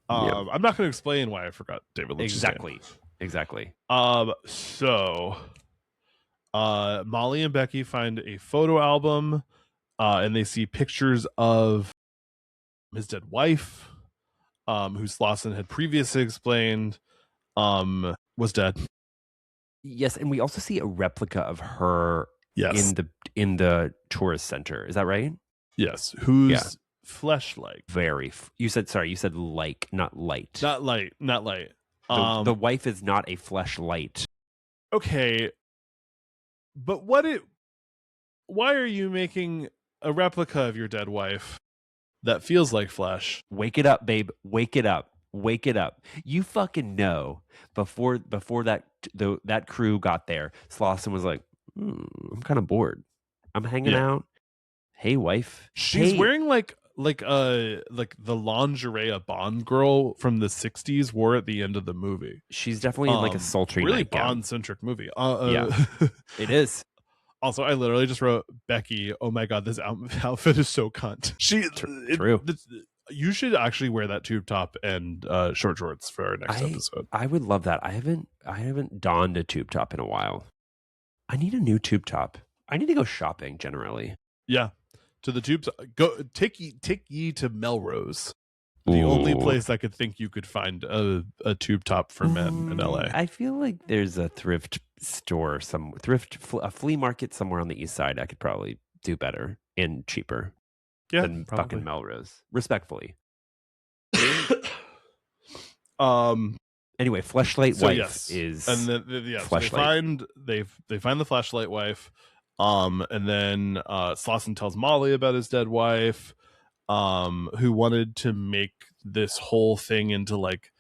I'm not going to explain why I forgot David Lynch's name. Exactly. So, Molly and Becky find a photo album, and they see pictures of his dead wife, who Slauson had previously explained was dead. Yes, and we also see a replica of her in the tourist center. Is that right? Yes. Who's flesh-like? You said like, not light. Not light. The wife is not a fleshlight. Okay. But why are you making a replica of your dead wife that feels like flesh? Wake it up, babe. Wake it up. You fucking know before that crew got there, Slauson was like, I'm kind of bored. I'm hanging out. Hey, wife. She's wearing like the lingerie a Bond girl from the 60s wore at the end of the movie. She's definitely in like a sultry really nightgown. Bond-centric movie. Yeah, it is. Also, I literally just wrote, Becky, oh my god, this outfit is so cunt. True. You should actually wear that tube top and short shorts for our next episode. I would love that. I haven't donned a tube top in a while. I need a new tube top. I need to go shopping generally. Yeah, to the tubes. Go take ye to Melrose, the only Ooh. place I could think you could find a tube top for men in LA. I feel like there's a thrift store, a flea market somewhere on the east side. I could probably do better and cheaper Yeah, than probably. fucking Melrose. Respectfully. Anyway, Fleshlight So Wife yes, is and then yeah, so Fleshlight. they find the flashlight wife, and then Slauson tells Molly about his dead wife, who wanted to make this whole thing into like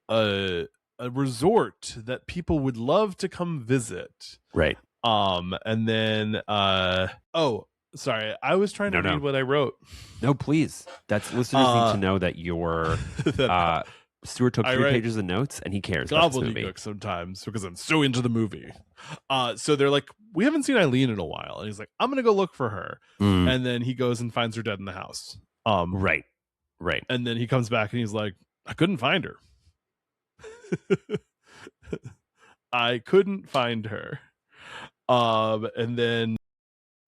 a resort that people would love to come visit. Right. And then oh, sorry, I was trying to read what I wrote. No, please. That's listeners need to know that your Stuart took 3 pages of notes and he cares about this movie. Gobbledygook sometimes because I'm so into the movie. So they're like, we haven't seen Eileen in a while, and he's like, I'm gonna go look for her. And then he goes and finds her dead in the house. Right. And then he comes back and he's like, I couldn't find her. I couldn't find her. And then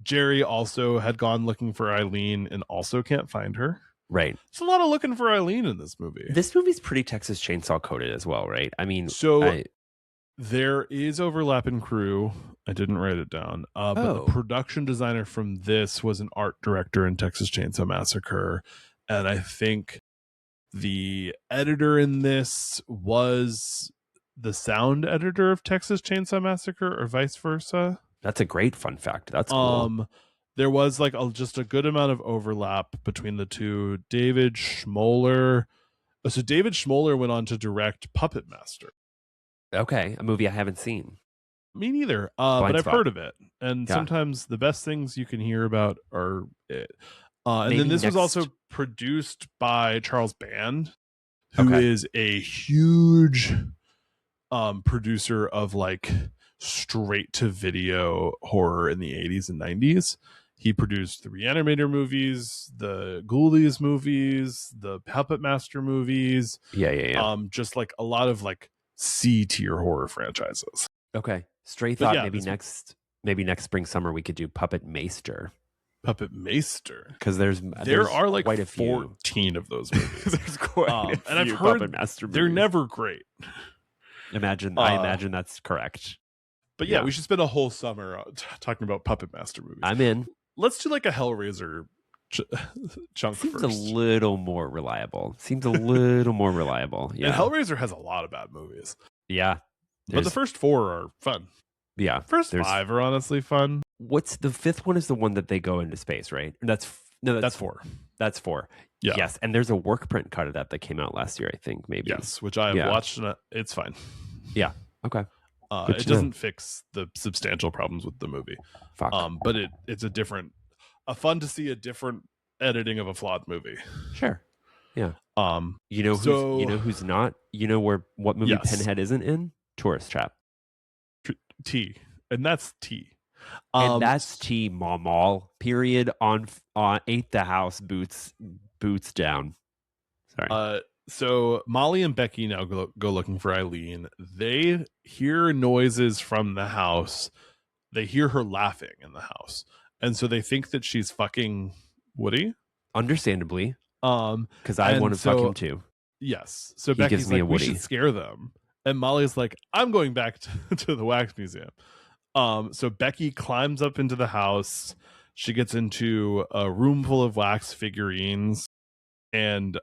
Jerry also had gone looking for Eileen and also can't find her. Right. It's a lot of looking for Eileen in this movie. This movie's pretty Texas Chainsaw coded as well, right? I mean, there is overlap in crew. I didn't write it down. But the production designer from this was an art director in Texas Chainsaw Massacre. And I think the editor in this was the sound editor of Texas Chainsaw Massacre, or vice versa. That's a great fun fact. That's cool. There was like just a good amount of overlap between the two. David Schmoller. So David Schmoller went on to direct Puppet Master. Okay, a movie I haven't seen. Me neither, but I've heard of it. And sometimes the best things you can hear about are it. And then this was also produced by Charles Band, who is a huge producer of like straight to video horror in the 80s and 90s. He produced the Reanimator movies, the Ghoulies movies, the Puppet Master movies. Yeah. Just like a lot of like C-tier horror franchises. Okay. Stray thought maybe next spring summer we could do Puppet Maester. Puppet Maester, because there are like quite a 14 of those movies. There's quite a few and I've heard Puppet Master movies. They're never great. I imagine that's correct. But yeah, we should spend a whole summer talking about Puppet Master movies. I'm in. Let's do like a Hellraiser chunk Seems first. a little more reliable. Yeah. And Hellraiser has a lot of bad movies. Yeah. But the first 4 are fun. Yeah. First 5 are honestly fun. What's the 5th one is the one that they go into space, right? That's 4. That's 4. Yeah. Yes. And there's a work print cut of that came out last year, I think, maybe. Yes, which I have watched, and it's fine. Yeah. Okay. It doesn't fix the substantial problems with the movie. Fuck. But it's fun to see a different editing of a flawed movie. Sure. Yeah. Who's not? What movie Pinhead isn't in? Tourist Trap. T. And that's T. And that's T. Mall. Period. On Ain't the House boots down. Sorry. So Molly and Becky now go looking for Eileen. They hear noises from the house. They hear her laughing in the house, and so they think that she's fucking Woody. Understandably, because I want to fuck him too. Yes. So Becky's like, we should scare them, and Molly's like, I'm going back to the wax museum. So Becky climbs up into the house. She gets into a room full of wax figurines. And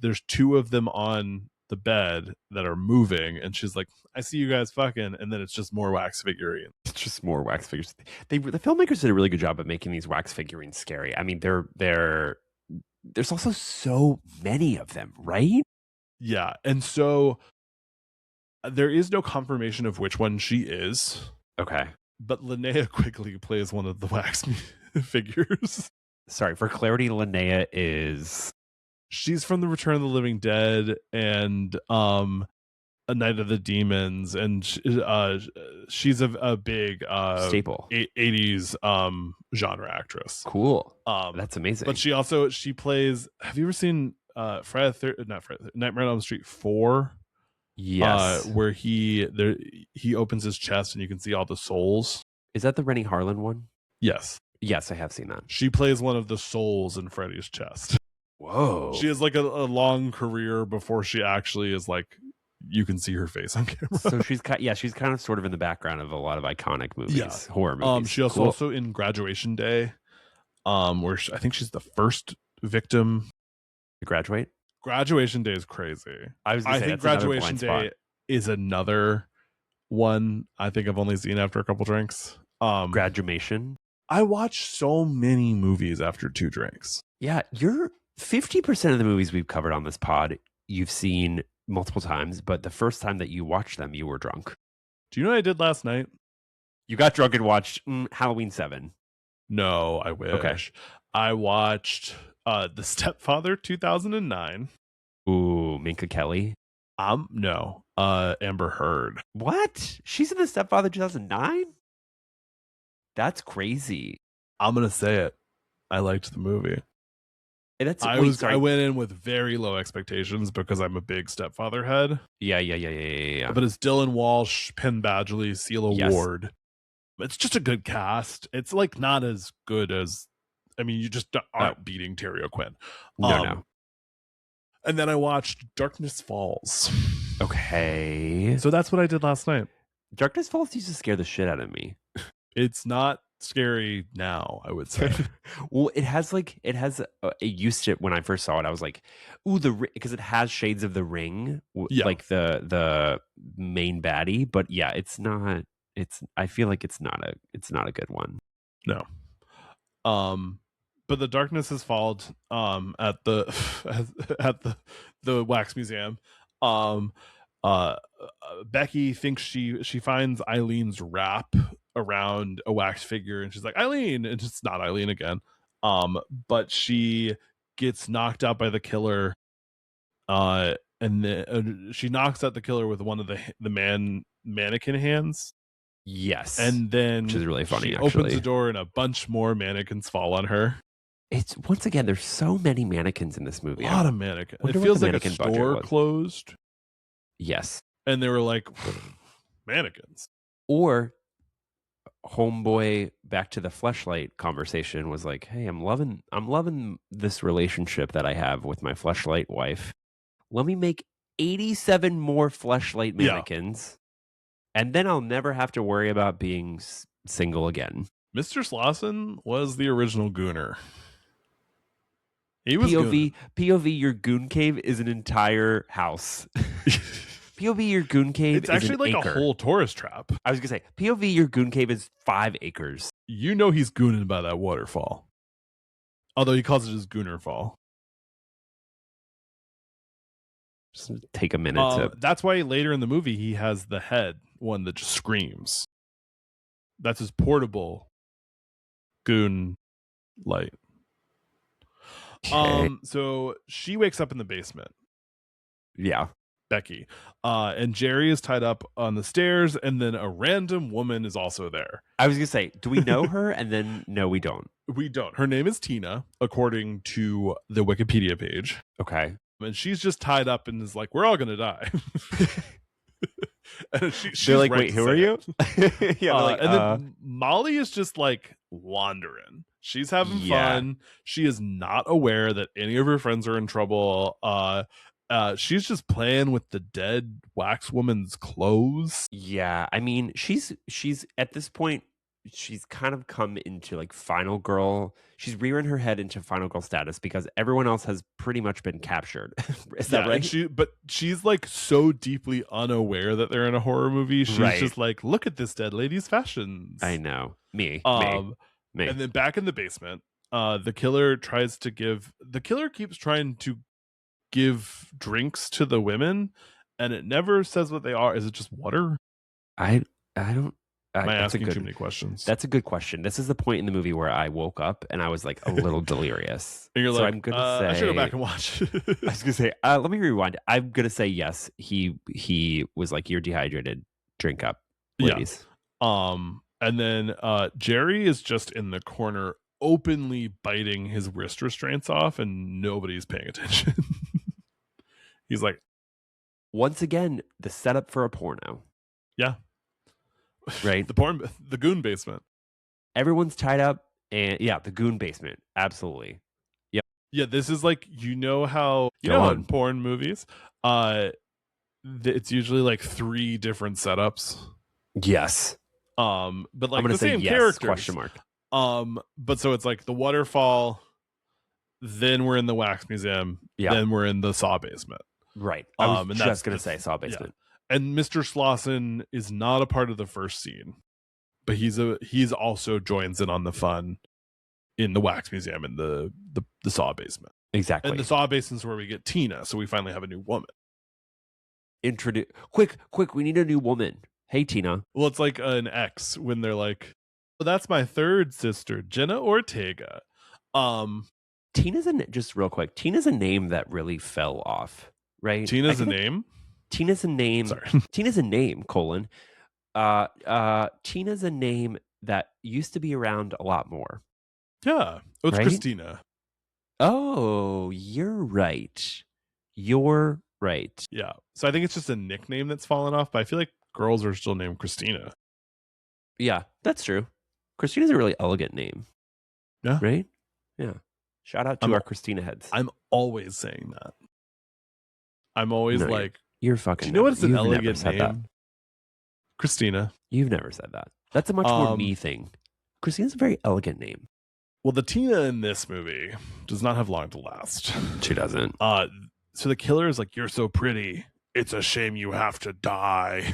there's 2 of them on the bed that are moving, and she's like, I see you guys fucking, and then it's just more wax figurines. It's just more wax figures. The filmmakers did a really good job of making these wax figurines scary. I mean, there's also so many of them, right? Yeah, and so there is no confirmation of which one she is. Okay. But Linnea Quigley plays one of the wax figures. Sorry, for clarity, Linnea is... She's from the Return of the Living Dead and A Night of the Demons, and she's a big staple 80s genre actress. Cool. That's amazing. But she plays... Have you ever seen Nightmare on Elm Street 4? Yes. where he opens his chest and you can see all the souls. Is that the Rennie Harlan one? Yes. Yes, I have seen that. She plays one of the souls in Freddy's chest. Whoa. She has like a long career before she actually is like, you can see her face on camera. So she's kind of sort of in the background of a lot of iconic movies, horror movies. She was also in Graduation Day, where I think she's the first victim. To graduate. Graduation Day is crazy. I think Graduation Day is another one I think I've only seen after a couple drinks. Graduation. I watch so many movies after 2 drinks. Yeah, you're 50% of the movies we've covered on this pod you've seen multiple times, but the first time that you watched them, you were drunk. Do you know what I did last night? You got drunk and watched Halloween 7. No, I wish. Okay. I watched The Stepfather 2009. Ooh, Minka Kelly. No. Amber Heard. What? She's in The Stepfather 2009? That's crazy. I'm gonna say it. I liked the movie. I went in with very low expectations because I'm a big Stepfather head. Yeah. But it's Dylan Walsh, Penn Badgley, Celia Ward. It's just a good cast. It's like not as good as, I mean, you just aren't beating Terry O'Quinn. No. And then I watched Darkness Falls. Okay. So that's what I did last night. Darkness Falls used to scare the shit out of me. It's not scary now, I would say. Well, it used to, when I first saw it, I was like, ooh, because it has shades of The Ring, like the main baddie, but yeah, I feel like it's not a good one. No. But the darkness has fallen at the the wax museum. Becky thinks she finds Eileen's wrap around a wax figure and she's like, Eileen, and it's not Eileen again. But she gets knocked out by the killer, and then she knocks out the killer with one of the mannequin hands. Yes, and then which is really funny. She opens the door and a bunch more mannequins fall on her. It's once again, there's so many mannequins in this movie. A lot of mannequins. It feels like a store closed. Yes, and they were like mannequins. Or homeboy back to the fleshlight conversation was like, hey, I'm loving this relationship that I have with my fleshlight wife. Let me make 87 more fleshlight mannequins, and then I'll never have to worry about being single again. Mr. Slauson was the original gooner. He was POV, your goon cave is an entire house. POV, your goon cave it's actually like acre. A whole tourist trap. I was going to say, POV, your goon cave is 5 acres. You know he's gooning by that waterfall. Although he calls it his Gooner Fall. Just take a minute to... That's why later in the movie he has the head one that just screams. That's his portable goon light. Okay. So she wakes up in the basement. Yeah. Becky. And Jerry is tied up on the stairs, and then a random woman is also there. I was going to say, do we know her? And then, no, we don't. We don't. Her name is Tina, according to the Wikipedia page. Okay. And she's just tied up and is like, we're all going to die. And they're like, wait, who are you? Yeah, like, and then Molly is just like wandering. She's having fun. She is not aware that any of her friends are in trouble. She's just playing with the dead wax woman's clothes. Yeah, I mean, she's at this point, she's kind of come into like final girl. She's rearing her head into final girl status because everyone else has pretty much been captured. Is that right? But she's like so deeply unaware that they're in a horror movie. She's just like, look at this dead lady's fashions. I know. Me. And then back in the basement, the killer keeps trying to give drinks to the women, and it never says what they are. Is it just water? I don't. Am I asking too many questions? That's a good question. This is the point in the movie where I woke up and I was like a little delirious. And you're so like, I'm gonna say, I should go back and watch. I was gonna say, let me rewind. I'm gonna say yes. He was like, you're dehydrated. Drink up, ladies. Yeah. And then Jerry is just in the corner, openly biting his wrist restraints off, and nobody's paying attention. He's like, Once again, the setup for a porno. Yeah. Right? The goon basement. Everyone's tied up, and the goon basement. Absolutely. Yep. Yeah, this is like, how Go on. in porn movies, it's usually like 3 different setups. Yes. But like I'm gonna the say same yes, characters. question mark. But so it's like the waterfall, then we're in the wax museum, then we're in the saw basement. Right. I was just gonna say saw Yeah. basement. And Mr. Slauson is not a part of the first scene, but he's also joins in on the fun in the wax museum and the saw basement. Exactly. And the saw basement is where we get Tina, so we finally have a new woman. Quick, we need a new woman. Hey, Tina. Well, it's like an X when they're like, well, that's my third sister, Jenna Ortega. Tina's just real quick. Tina's a name that really fell off, right? Tina's a name? Tina's a name. Sorry. Tina's a name, colon. Tina's a name that used to be around a lot more. Yeah. Oh, it's right? Christina. Oh, you're right. You're right. Yeah. So I think it's just a nickname that's fallen off, but I feel like girls are still named Christina. Yeah, that's true. Christina's a really elegant name. Yeah. Right? Yeah. Shout out to our Christina heads. I'm always saying that. I'm always like, you're fucking. Do you know what's an elegant name? That. Christina. You've never said that. That's a much more me thing. Christina's a very elegant name. Well, the Tina in this movie does not have long to last. She doesn't. So the killer is like, "You're so pretty. It's a shame you have to die."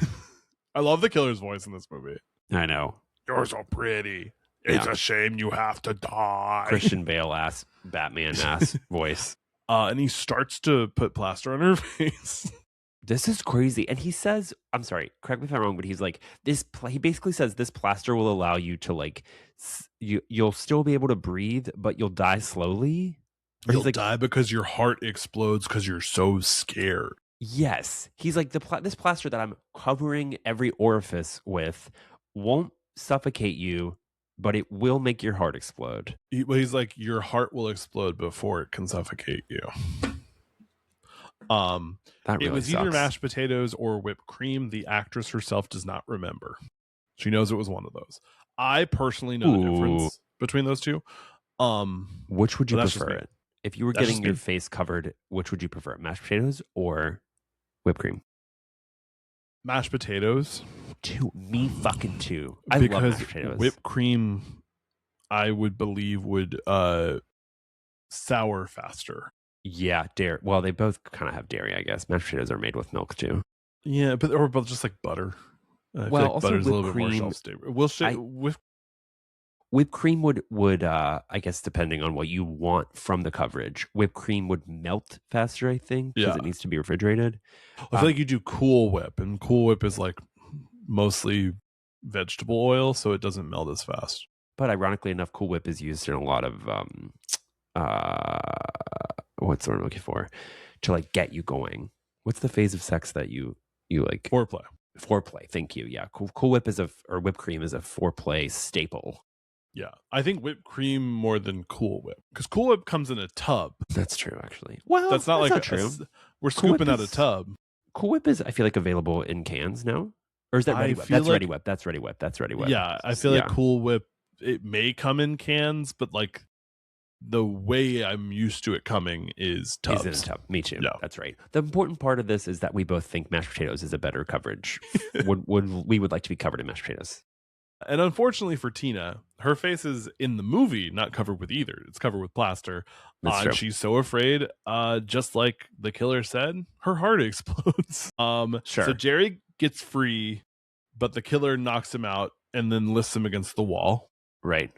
I love the killer's voice in this movie. I know. You're so pretty. It's a shame you have to die. Christian Bale ass, Batman ass voice. And he starts to put plaster on her face. This is crazy. And he says, I'm sorry, correct me if I'm wrong, but he's like, he basically says this plaster will allow you to like, you'll still be able to breathe, but you'll die slowly. Or you'll die because your heart explodes because you're so scared. Yes. He's like, this plaster that I'm covering every orifice with won't suffocate you, but it will make your heart explode. He's like, your heart will explode before it can suffocate you. That really it was sucks. Either mashed potatoes or whipped cream. The actress herself does not remember. She knows it was one of those. I personally know the difference between those two. Which would you prefer it? If you were getting your face covered, which would you prefer? Mashed potatoes or whipped cream? Mashed potatoes. Me fucking too. I love mashed potatoes. Whipped cream, I would believe, would sour faster. Yeah, dairy. Well, they both kind of have dairy, I guess. Mashed potatoes are made with milk too. Yeah, but or both just like butter. I feel like butter's a little bit more shelf stable. Whipped cream would I guess depending on what you want from the coverage, whipped cream would melt faster, I think, because it needs to be refrigerated. I feel like you do Cool Whip, and Cool Whip is like mostly vegetable oil, so it doesn't melt as fast. But ironically enough, Cool Whip is used in a lot of what's the word I'm looking for? To like get you going. What's the phase of sex that you like? Foreplay. Thank you. Yeah. Cool Whip or whipped cream is a foreplay staple. Yeah. I think whipped cream more than Cool Whip. Because Cool Whip comes in a tub. That's true, actually. Well, that's not true. We're scooping out a tub. Cool Whip is, I feel like, available in cans now. Or is that Ready Whip? That's Ready Whip. That's Ready Whip. That's Ready Whip. Yeah. I feel like Cool Whip, it may come in cans, but like the way I'm used to it coming is tubs. Is in a tub. Me too. Yeah. That's right. The important part of this is that we both think mashed potatoes is a better coverage. we would like to be covered in mashed potatoes. And unfortunately for Tina, her face is in the movie not covered with either. It's covered with plaster. And she's so afraid, just like the killer said, her heart explodes. Sure. So Jerry gets free, but the killer knocks him out and then lifts him against the wall. Right.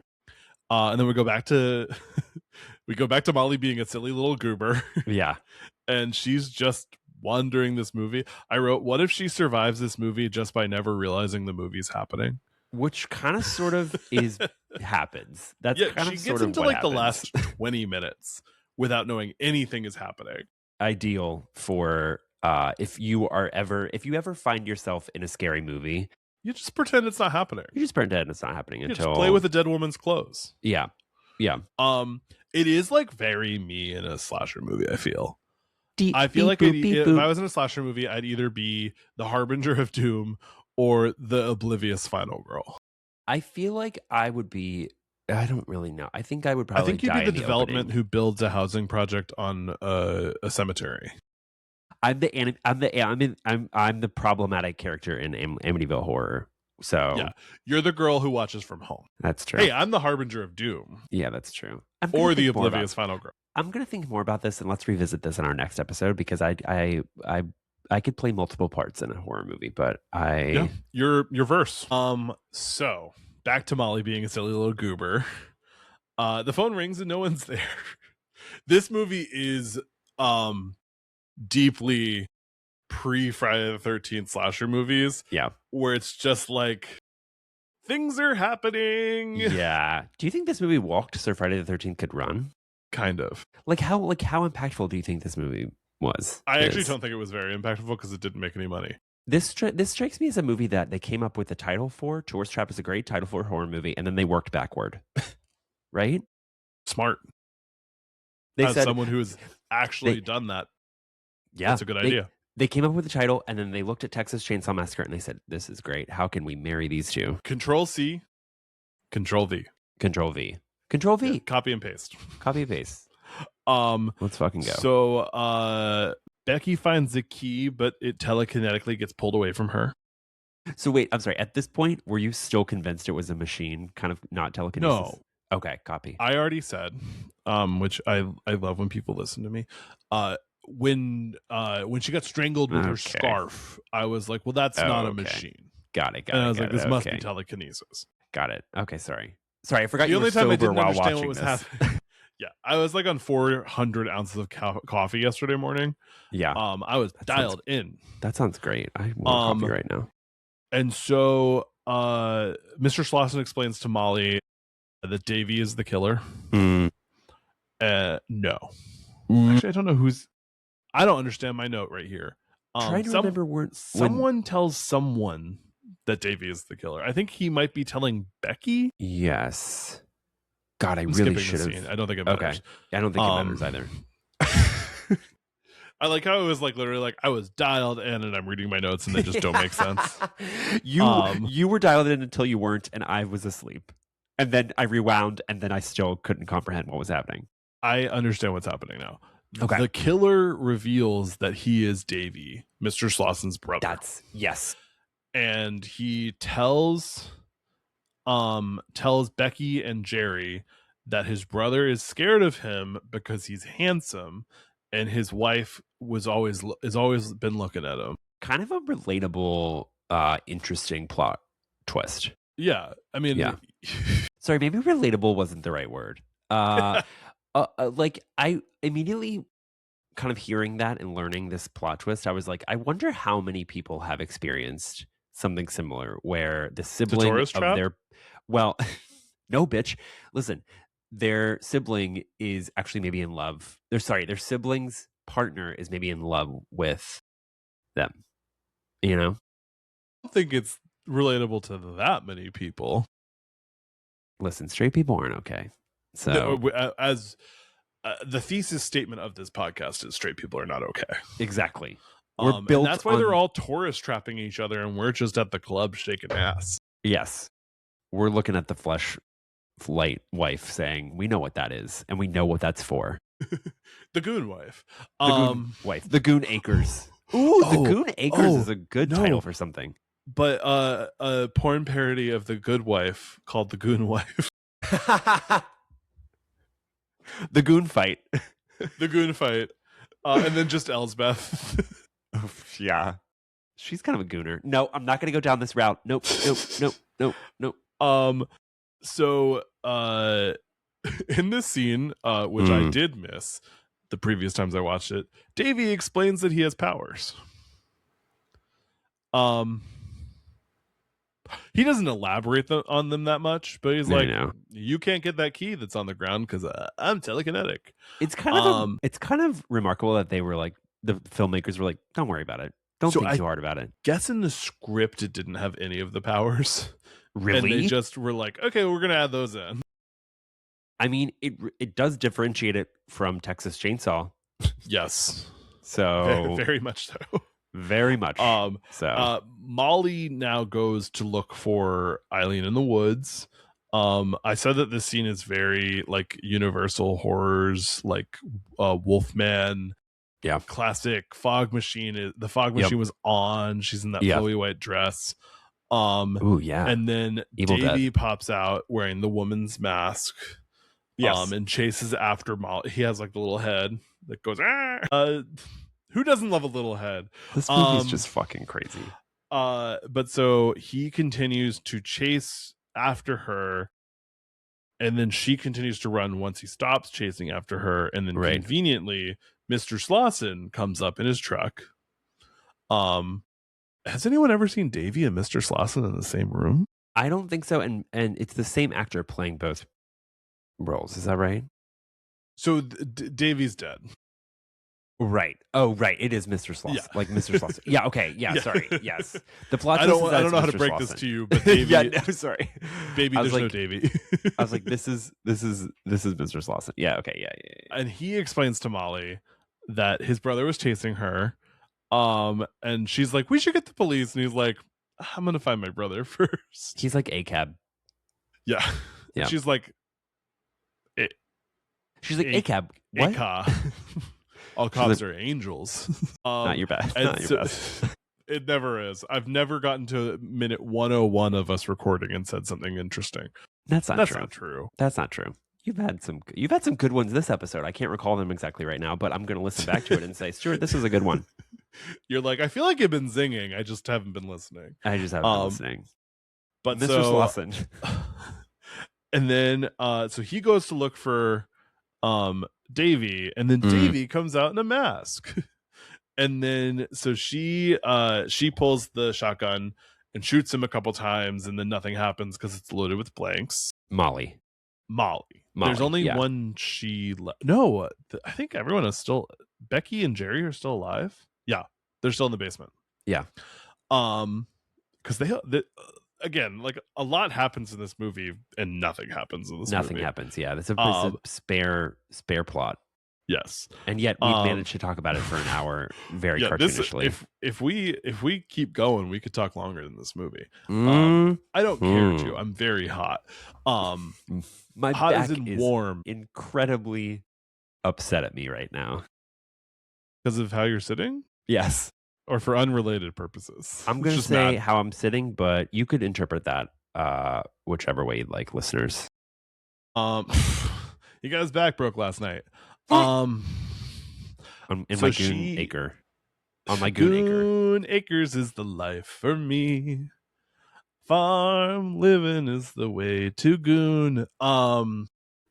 And then we go back to Molly being a silly little goober. Yeah. And she's just wandering this movie. I wrote, what if she survives this movie just by never realizing the movie's happening? Which kind of sort of happens. That's kind of she gets into like the last 20 minutes without knowing anything is happening. Ideal for if you ever find yourself in a scary movie, you just pretend it's not happening. You just pretend it's not happening until just play with a dead woman's clothes. Yeah. Yeah. It is like very me in a slasher movie, I feel. I feel like if I was in a slasher movie, I'd either be the Harbinger of Doom or the oblivious final girl. I feel like I would be. I don't really know. I think I would I probably think you'd die be the in the development opening. who builds a housing project on a cemetery. I'm the problematic character in Amityville Horror. So Yeah, you're the girl who watches from home. that's true. Hey, I'm the Harbinger of Doom. Yeah, that's true. Or the oblivious final girl. I'm gonna think more about this, and let's revisit this in our next episode because I could play multiple parts in a horror movie, but your verse. So back to Molly being a silly little goober. The phone rings and no one's there. This movie is deeply pre-Friday the 13th slasher movies. Yeah. Where it's just like things are happening. Yeah. Do you think this movie walked so Friday the 13th could run? Kind of. Like how impactful do you think this movie was? I actually don't think it was very impactful because it didn't make any money. This strikes me as a movie that they came up with the title for. Tourist Trap is a great title for a horror movie, and then they worked backward. Right? Smart. They As said someone who has actually done that. Yeah. That's a good idea. They came up with the title, and then they looked at Texas Chainsaw Massacre, and they said, "This is great. How can we marry these two?" Control C, Control V. Control V. Control V. Yeah, copy and paste. Copy and paste. Let's fucking go. So Becky finds the key, but it telekinetically gets pulled away from her. So wait, I'm sorry. At this point, were you still convinced it was a machine, kind of not telekinesis? No. Okay, copy. I already said, which I love when people listen to me. When she got strangled with her scarf, I was like, well, that's not a machine. Got it. And I was like, this must be telekinesis. Got it. Okay, sorry. I forgot the you only were time I sober didn't while understand watching what was this. happening. Yeah, I was like on 400 ounces of coffee yesterday morning. Yeah. I was dialed in. That sounds great. I want coffee right now. And so Mr. Slauson explains to Molly that Davy is the killer. No. Actually, I don't know who's... I don't understand my note right here. Trying to remember someone tells someone that Davy is the killer. I think he might be telling Becky. Yes. God, I really should have. I don't think it matters. Okay. I don't think it matters either. I like how it was like literally like I was dialed in and I'm reading my notes and they just don't make sense. You were dialed in until you weren't, and I was asleep. And then I rewound, and then I still couldn't comprehend what was happening. I understand what's happening now. Okay. The killer reveals that he is Davy, Mr. Slauson's brother. Yes. And he tells Becky and Jerry that his brother is scared of him because he's handsome, and his wife has always been looking at him. Kind of a relatable, interesting plot twist. Yeah, I mean, yeah. Sorry, maybe relatable wasn't the right word. Like I immediately kind of hearing that and learning this plot twist, I was like, I wonder how many people have experienced something similar where the sibling of their, well, no, bitch. Listen, their sibling is actually maybe in love. Their sibling's partner is maybe in love with them. You know? I don't think it's relatable to that many people. Listen, straight people aren't okay. So, as the thesis statement of this podcast is, straight people are not okay. Exactly. We're built. And that's why they're all tourist trapping each other, and we're just at the club shaking ass. Yes, we're looking at the flesh light wife, saying, "We know what that is, and we know what that's for." The Goon Wife. The Goon Wife. The Goon Acres. Ooh, the Goon Acres is a good title for something. But a porn parody of The Good Wife called The Goon Wife. The Goon Fight. The Goon Fight. And then just Elsbeth. Yeah. She's kind of a gooner. No, I'm not going to go down this route. Nope. So in this scene, which I did miss the previous times I watched it, Davy explains that he has powers. He doesn't elaborate on them that much, but he's like, you can't get that key that's on the ground because I'm telekinetic. It's kind of remarkable that they were like, the filmmakers were like, don't worry about it. Don't think too hard about it. Guess in the script it didn't have any of the powers. Really? And they just were like, okay, we're gonna add those in. I mean, it does differentiate it from Texas Chainsaw. Yes. So very much so. very much. Molly now goes to look for Eileen in the woods. I said that this scene is very like Universal horrors, like Wolfman. Yeah. Classic fog machine. The fog machine was on. She's in that flowy white dress. Ooh, yeah. And then Evil Davey Dead pops out wearing the woman's mask. Yes. And chases after Molly. He has like the little head that goes. Who doesn't love a little head? This movie's just fucking crazy. But so he continues to chase after her, and then she continues to run once he stops chasing after her, and then conveniently Mr. Slauson comes up in his truck. Has anyone ever seen Davey and Mr. Slauson in the same room? I don't think so, and it's the same actor playing both roles. Is that right? So Davey's dead. Right. Oh, right. It is Mr. Slauson. Yeah. Like Mr. Slauson. Yeah. Okay. Yeah. Sorry. Yes. The plot. I don't know how to break this to you, but Davey. Yeah. No, sorry. Baby, there's no Davey. I was like, this is Mr. Slauson. Yeah. Okay. Yeah. And he explains to Molly that his brother was chasing her. And she's like, we should get the police. And he's like, I'm gonna find my brother first. He's like ACAB. Yeah. Yeah. She's like ACAB. What? All cops are angels. Not your best. Not your best. It never is. I've never gotten to minute 101 of us recording and said something interesting. That's not true. Not true. That's not true. You've had some good ones this episode. I can't recall them exactly right now, but I'm going to listen back to it and say, Stuart, this was a good one. You're like, I feel like you've been zinging. I just haven't been listening. I just haven't been listening. But Mr. Slauson. And then, so he goes to look for Davey, and then Davey comes out in a mask. And then so she pulls the shotgun and shoots him a couple times, and then nothing happens because it's loaded with blanks. Molly. There's only one she no, I think everyone is still. Becky and Jerry are still alive. Yeah, they're still in the basement. Yeah. Because they again, like a lot happens in this movie and nothing happens in this movie. Nothing happens. Yeah, it's a spare plot. Yes, and yet we've managed to talk about it for an hour very cartoonishly. If we keep going, we could talk longer than this movie. I don't care to. I'm very hot. My hot back is warm. Incredibly upset at me right now because of how you're sitting. Yes, or for unrelated purposes. I'm going to say how I'm sitting, but you could interpret that whichever way you'd like, listeners. You guys' back broke last night. In my goon acre. On my goon acres is the life for me. Farm living is the way to goon.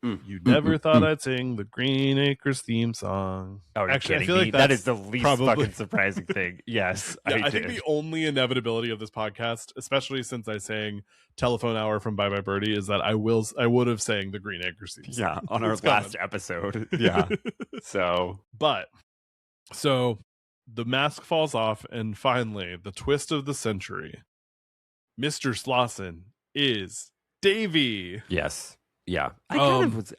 You never thought I'd sing the Green Acres theme song. Oh, actually, I feel like that is the least fucking surprising thing. Yes, yeah, I think the only inevitability of this podcast, especially since I sang "Telephone Hour" from Bye Bye Birdie, is that I would have sang the Green Acres theme song. Yeah, on our last episode. Yeah. So the mask falls off, and finally, the twist of the century: Mr. Slauson is Davey. Yes. Yeah, I kind of was.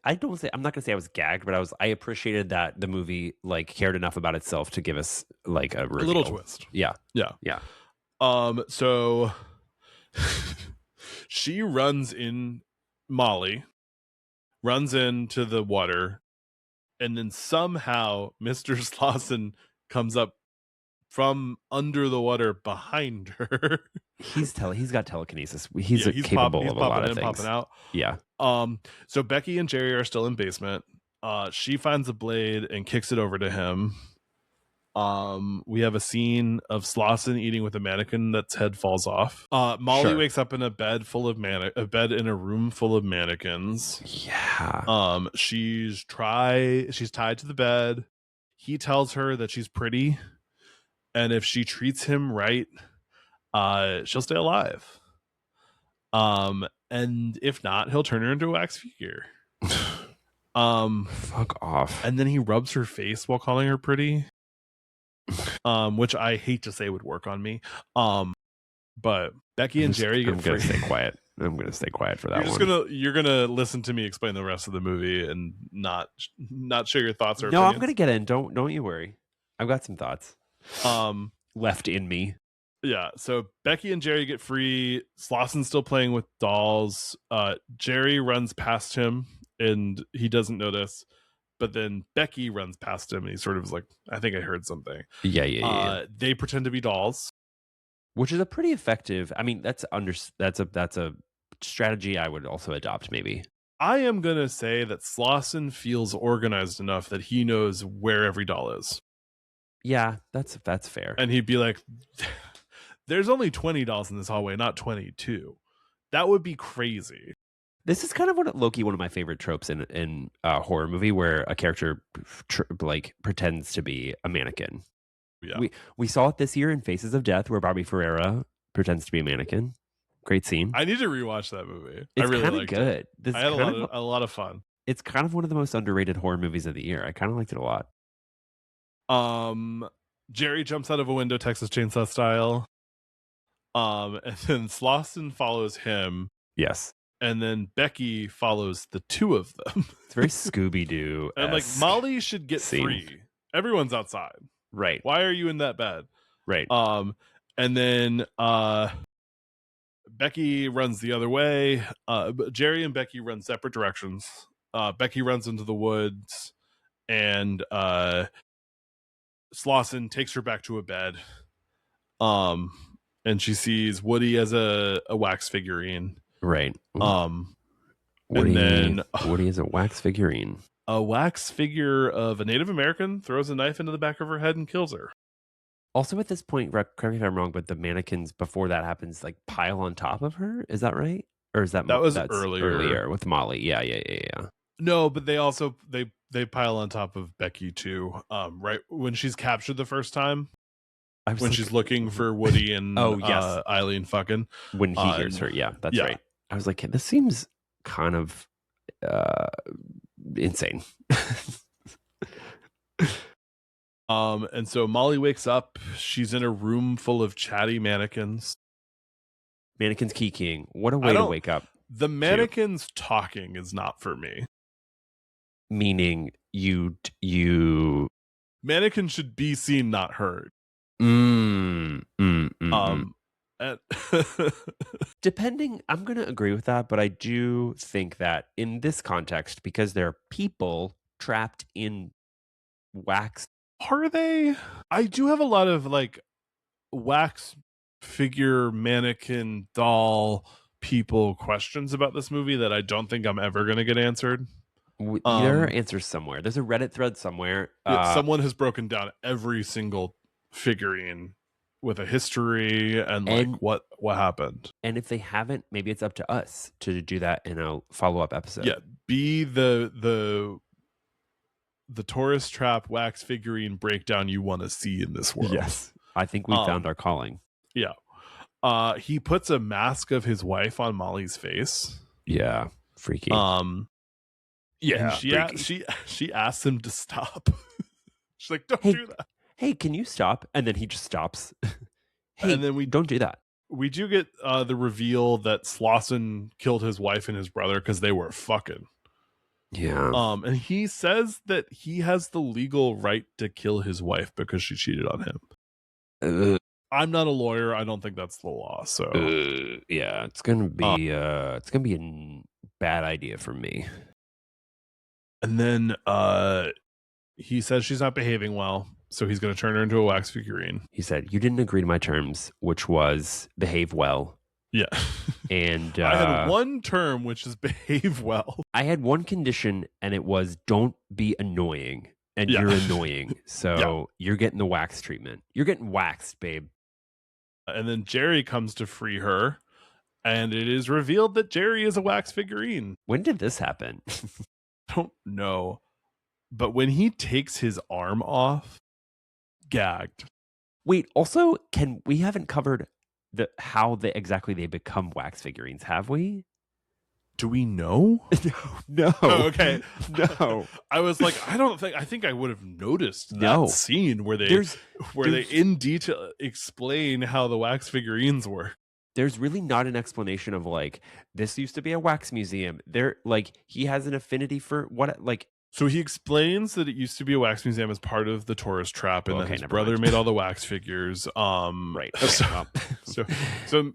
I'm not gonna say I was gagged, but I appreciated that the movie like cared enough about itself to give us like a little twist. Yeah. So Molly runs into the water, and then somehow Mr. Slauson comes up from under the water behind her. He's got telekinesis. He's capable of a lot of things. Popping out. Yeah. So Becky and Jerry are still in basement. She finds a blade and kicks it over to him. We have a scene of Slauson eating with a mannequin that's head falls off. Molly wakes up in a bed in a room full of mannequins. Yeah. She's tied to the bed. He tells her that she's pretty, and if she treats him right, she'll stay alive. And if not, he'll turn her into a wax figure. Fuck off. And then he rubs her face while calling her pretty. Which I hate to say would work on me. But Becky and Jerry get free. Stay quiet. I'm gonna stay quiet for that You're gonna listen to me explain the rest of the movie and not share your thoughts or no, opinions. I'm gonna get in. Don't you worry. I've got some thoughts Um, left in me. yeah, so Becky and Jerry get free. Slosson's still playing with dolls. Jerry runs past him and he doesn't notice. But then Becky runs past him and he sort of is like, I think I heard something. Yeah. They pretend to be dolls. Which is a pretty effective. I mean, that's a strategy I would also adopt, maybe. I am going to say that Slosson feels organized enough that he knows where every doll is. Yeah, that's fair. And he'd be like, there's only 20 dolls in this hallway, not 22. That would be crazy. This is kind of one of my favorite tropes in a horror movie where a character like pretends to be a mannequin. Yeah. We saw it this year in Faces of Death where Bobby Ferreira pretends to be a mannequin. Great scene. I need to rewatch that movie. It's I really kind of liked good. it. I had a lot of fun. It's kind of one of the most underrated horror movies of the year. I kind of liked it a lot. Jerry jumps out of a window, Texas Chainsaw style. And then Slosson follows him. Yes. And then Becky follows the two of them. It's very Scooby-Doo. And like Molly should get free. Everyone's outside. Right. Why are you in that bed? Right. And then Becky runs the other way. Jerry and Becky run separate directions. Becky runs into the woods and Slosson takes her back to a bed. And she sees Woody as a wax figurine. Right. Woody, and then Woody is a wax figurine. A wax figure of a Native American throws a knife into the back of her head and kills her. Also, at this point, correct me if I'm wrong, but the mannequins before that happens like pile on top of her. Is that right? Or is that's earlier with Molly? Yeah. No, but they also they pile on top of Becky too. Right when she's captured the first time. When she's looking for Woody and Eileen fucking. When he hears her, that's right. I was like, this seems kind of insane. And so Molly wakes up. She's in a room full of chatty mannequins. Mannequins keying. What a way to wake up. The mannequins talking is not for me. Meaning you mannequins should be seen, not heard. Depending, I'm going to agree with that, but I do think that in this context, because there are people trapped in wax. Are they? I do have a lot of like wax figure, mannequin, doll people questions about this movie that I don't think I'm ever going to get answered. There are answers somewhere. There's a Reddit thread somewhere. Someone has broken down every single figurine with a history and like what happened. And if they haven't, maybe it's up to us to do that in a follow-up episode. Yeah, be the tourist trap wax figurine breakdown you want to see in this world. Yes. I think we found our calling. Yeah. He puts a mask of his wife on Molly's face. Yeah. Freaky. Yeah. She asks him to stop. She's like, don't do that. Hey, can you stop? And then he just stops. Hey, and then we don't do that. We do get the reveal that Slosson killed his wife and his brother because they were fucking. Yeah. And he says that he has the legal right to kill his wife because she cheated on him. I'm not a lawyer. I don't think that's the law. So yeah, it's gonna be a bad idea for me. And then he says she's not behaving well, so he's going to turn her into a wax figurine. He said, "You didn't agree to my terms, which was behave well." Yeah. And I had one term, which is behave well. I had one condition, and it was don't be annoying. And you're annoying. So you're getting the wax treatment. You're getting waxed, babe. And then Jerry comes to free her, and it is revealed that Jerry is a wax figurine. When did this happen? I don't know. But when he takes his arm off, gagged. Wait, also, we haven't covered how exactly they become wax figurines, have we? Do we know? No. Oh, okay. No. I was like, I think I would have noticed that scene where they in detail explain how the wax figurines work. There's really not an explanation of like, this used to be a wax museum. There, like, he has an affinity for what, like, So he explains that it used to be a wax museum as part of the tourist trap, and that his never brother mind. made all the wax figures. Right. Okay. Well. So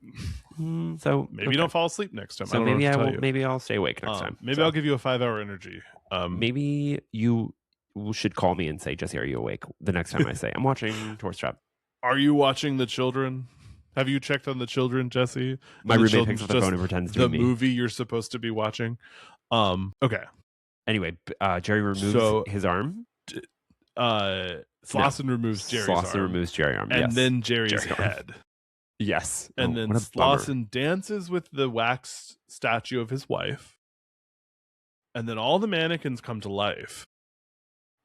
maybe don't fall asleep next time. So I don't know what to tell you. Maybe I'll stay awake next time. Maybe I'll give you a 5-hour energy. Maybe you should call me and say, Jesse, are you awake? The next time I say, I'm watching Tourist Trap. Are you watching The Children? Have you checked on The Children, Jesse? My roommate picks up the phone and pretends to be me. The movie you're supposed to be watching. Okay. Anyway, Jerry removes his arm. Slauson removes Jerry's arm. Slauson removes Jerry's arm. And then Jerry's head. Yes. And then Slauson dances with the wax statue of his wife. And then all the mannequins come to life.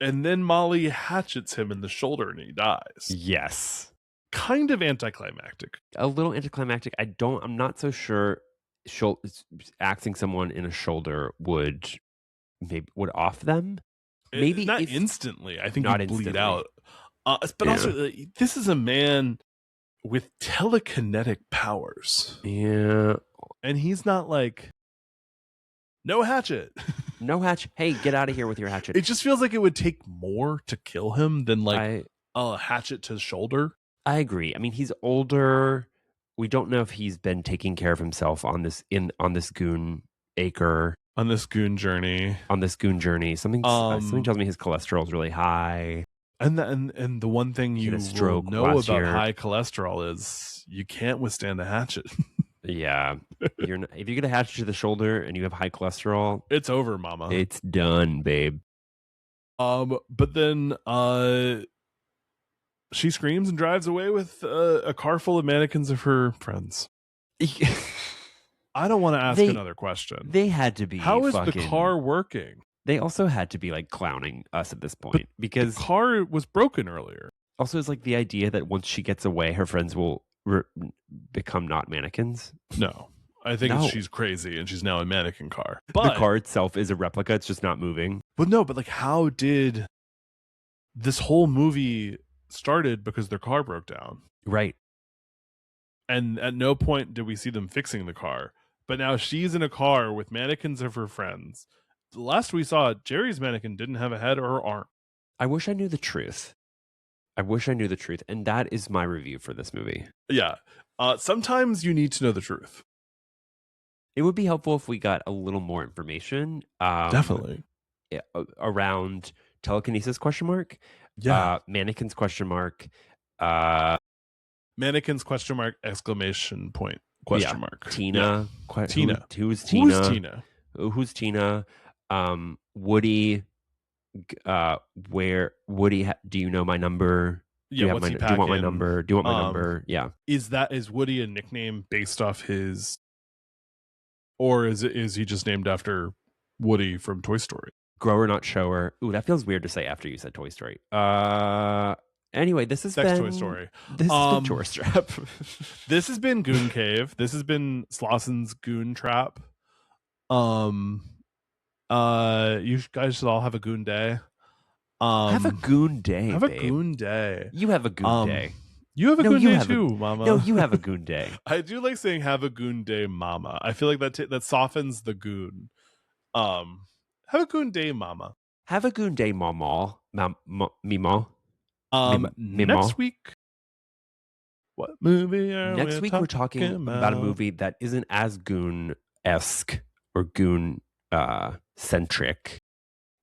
And then Molly hatchets him in the shoulder and he dies. Yes. Kind of anticlimactic. A little anticlimactic. I'm not so sure axing someone in a shoulder would off them. Maybe not instantly. I think not he'd bleed instantly. out. But also, this is a man with telekinetic powers. Yeah. And he's not like, no hatchet. No hatchet. Hey, get out of here with your hatchet. It just feels like it would take more to kill him than like a hatchet to the shoulder. I agree. I mean, he's older. We don't know if he's been taking care of himself on this goon acre. On this goon journey. Something tells me his cholesterol is really high. And the one thing you will know about high cholesterol is you can't withstand a hatchet. Yeah. If you get a hatchet to the shoulder and you have high cholesterol, it's over, mama. It's done, babe. But then she screams and drives away with a car full of mannequins of her friends. I don't want to ask another question. They had to be. How is the car working? They also had to be like clowning us at this point because the car was broken earlier. Also, it's like the idea that once she gets away, her friends will become not mannequins. No, I think she's crazy and she's now a mannequin car. But the car itself is a replica; it's just not moving. But like, how did this whole movie started? Because their car broke down, right? And at no point did we see them fixing the car. But now she's in a car with mannequins of her friends. The last we saw, Jerry's mannequin didn't have a head or arm. I wish I knew the truth. And that is my review for this movie. Yeah. Sometimes you need to know the truth. It would be helpful if we got a little more information. Definitely. Around telekinesis ? Yeah. Mannequins ? Mannequins ? Exclamation point ? Tina. Yeah. Tina. Who's Tina? Who's Tina? Who's Tina? Woody. Where Woody? Do you know my number? Yeah. Do you want my number? Do you want my number? Yeah. Is Woody a nickname based off his, or is he just named after Woody from Toy Story? Grower, not shower. Ooh, that feels weird to say after you said Toy Story. Anyway, this has been Toy Story. This has been Tourist Trap. This has been Goon Cave. This has been Slauson's Goon Trap. You guys should all have a goon day. Have a goon day. Have babe. a goon day. You have a goon day. You have a goon day too, mama. No, you have a goon day. I do like saying "have a goon day, mama." I feel like that softens the goon. Have a goon day, mama. Have a goon day, mama. Mima. Next week, what movie are Next week we're talking about a movie that isn't as goon-esque or goon-centric.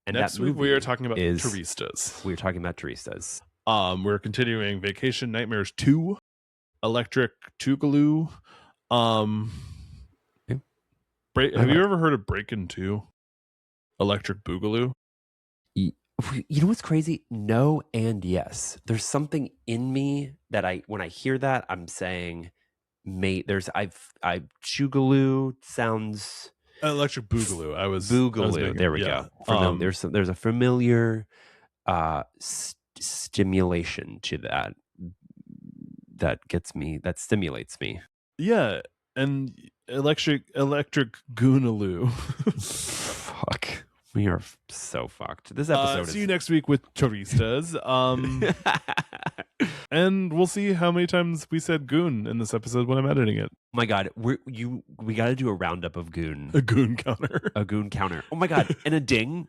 And next week we are talking about Turistas. We're talking about Turistas. We're continuing Vacation Nightmares 2, Electric Tougaloo. Have you ever heard of Breakin' 2? Electric Boogaloo? You know what's crazy? No and yes. There's something in me that when I hear that, I'm saying, mate, Tougaloo sounds... Electric Boogaloo. Boogaloo. There we go. There's a familiar stimulation to that stimulates me. Yeah, and electric Goonaloo. Fuck. We are so fucked. This episode see you next week with Turistas. And we'll see how many times we said goon in this episode when I'm editing it. Oh my god, we got to do a roundup of goon. A goon counter. A goon counter. Oh my god, and a ding.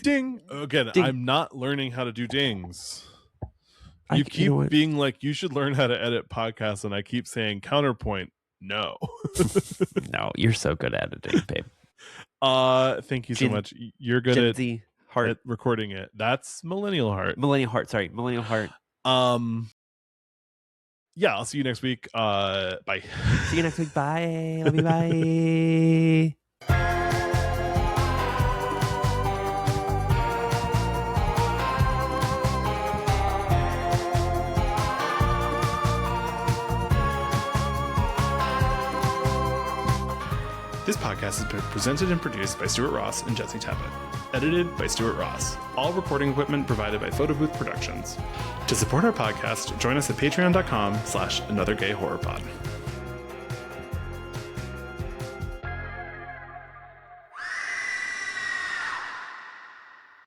Ding. Again, Ding. I'm not learning how to do dings. You keep know what? being like, you should learn how to edit podcasts, and I keep saying counterpoint. No. No, you're so good at editing, babe. Thank you so much. You're good Gen Z heart. at recording it. That's millennial heart. Millennial heart. Sorry, millennial heart. Yeah, I'll see you next week. Bye. See you next week. Bye. Love you. Bye. This podcast has been presented and produced by Stuart Ross and Jesse Tappet. Edited by Stuart Ross. All recording equipment provided by Photo Booth Productions. To support our podcast, join us at patreon.com/anothergayhorrorpod.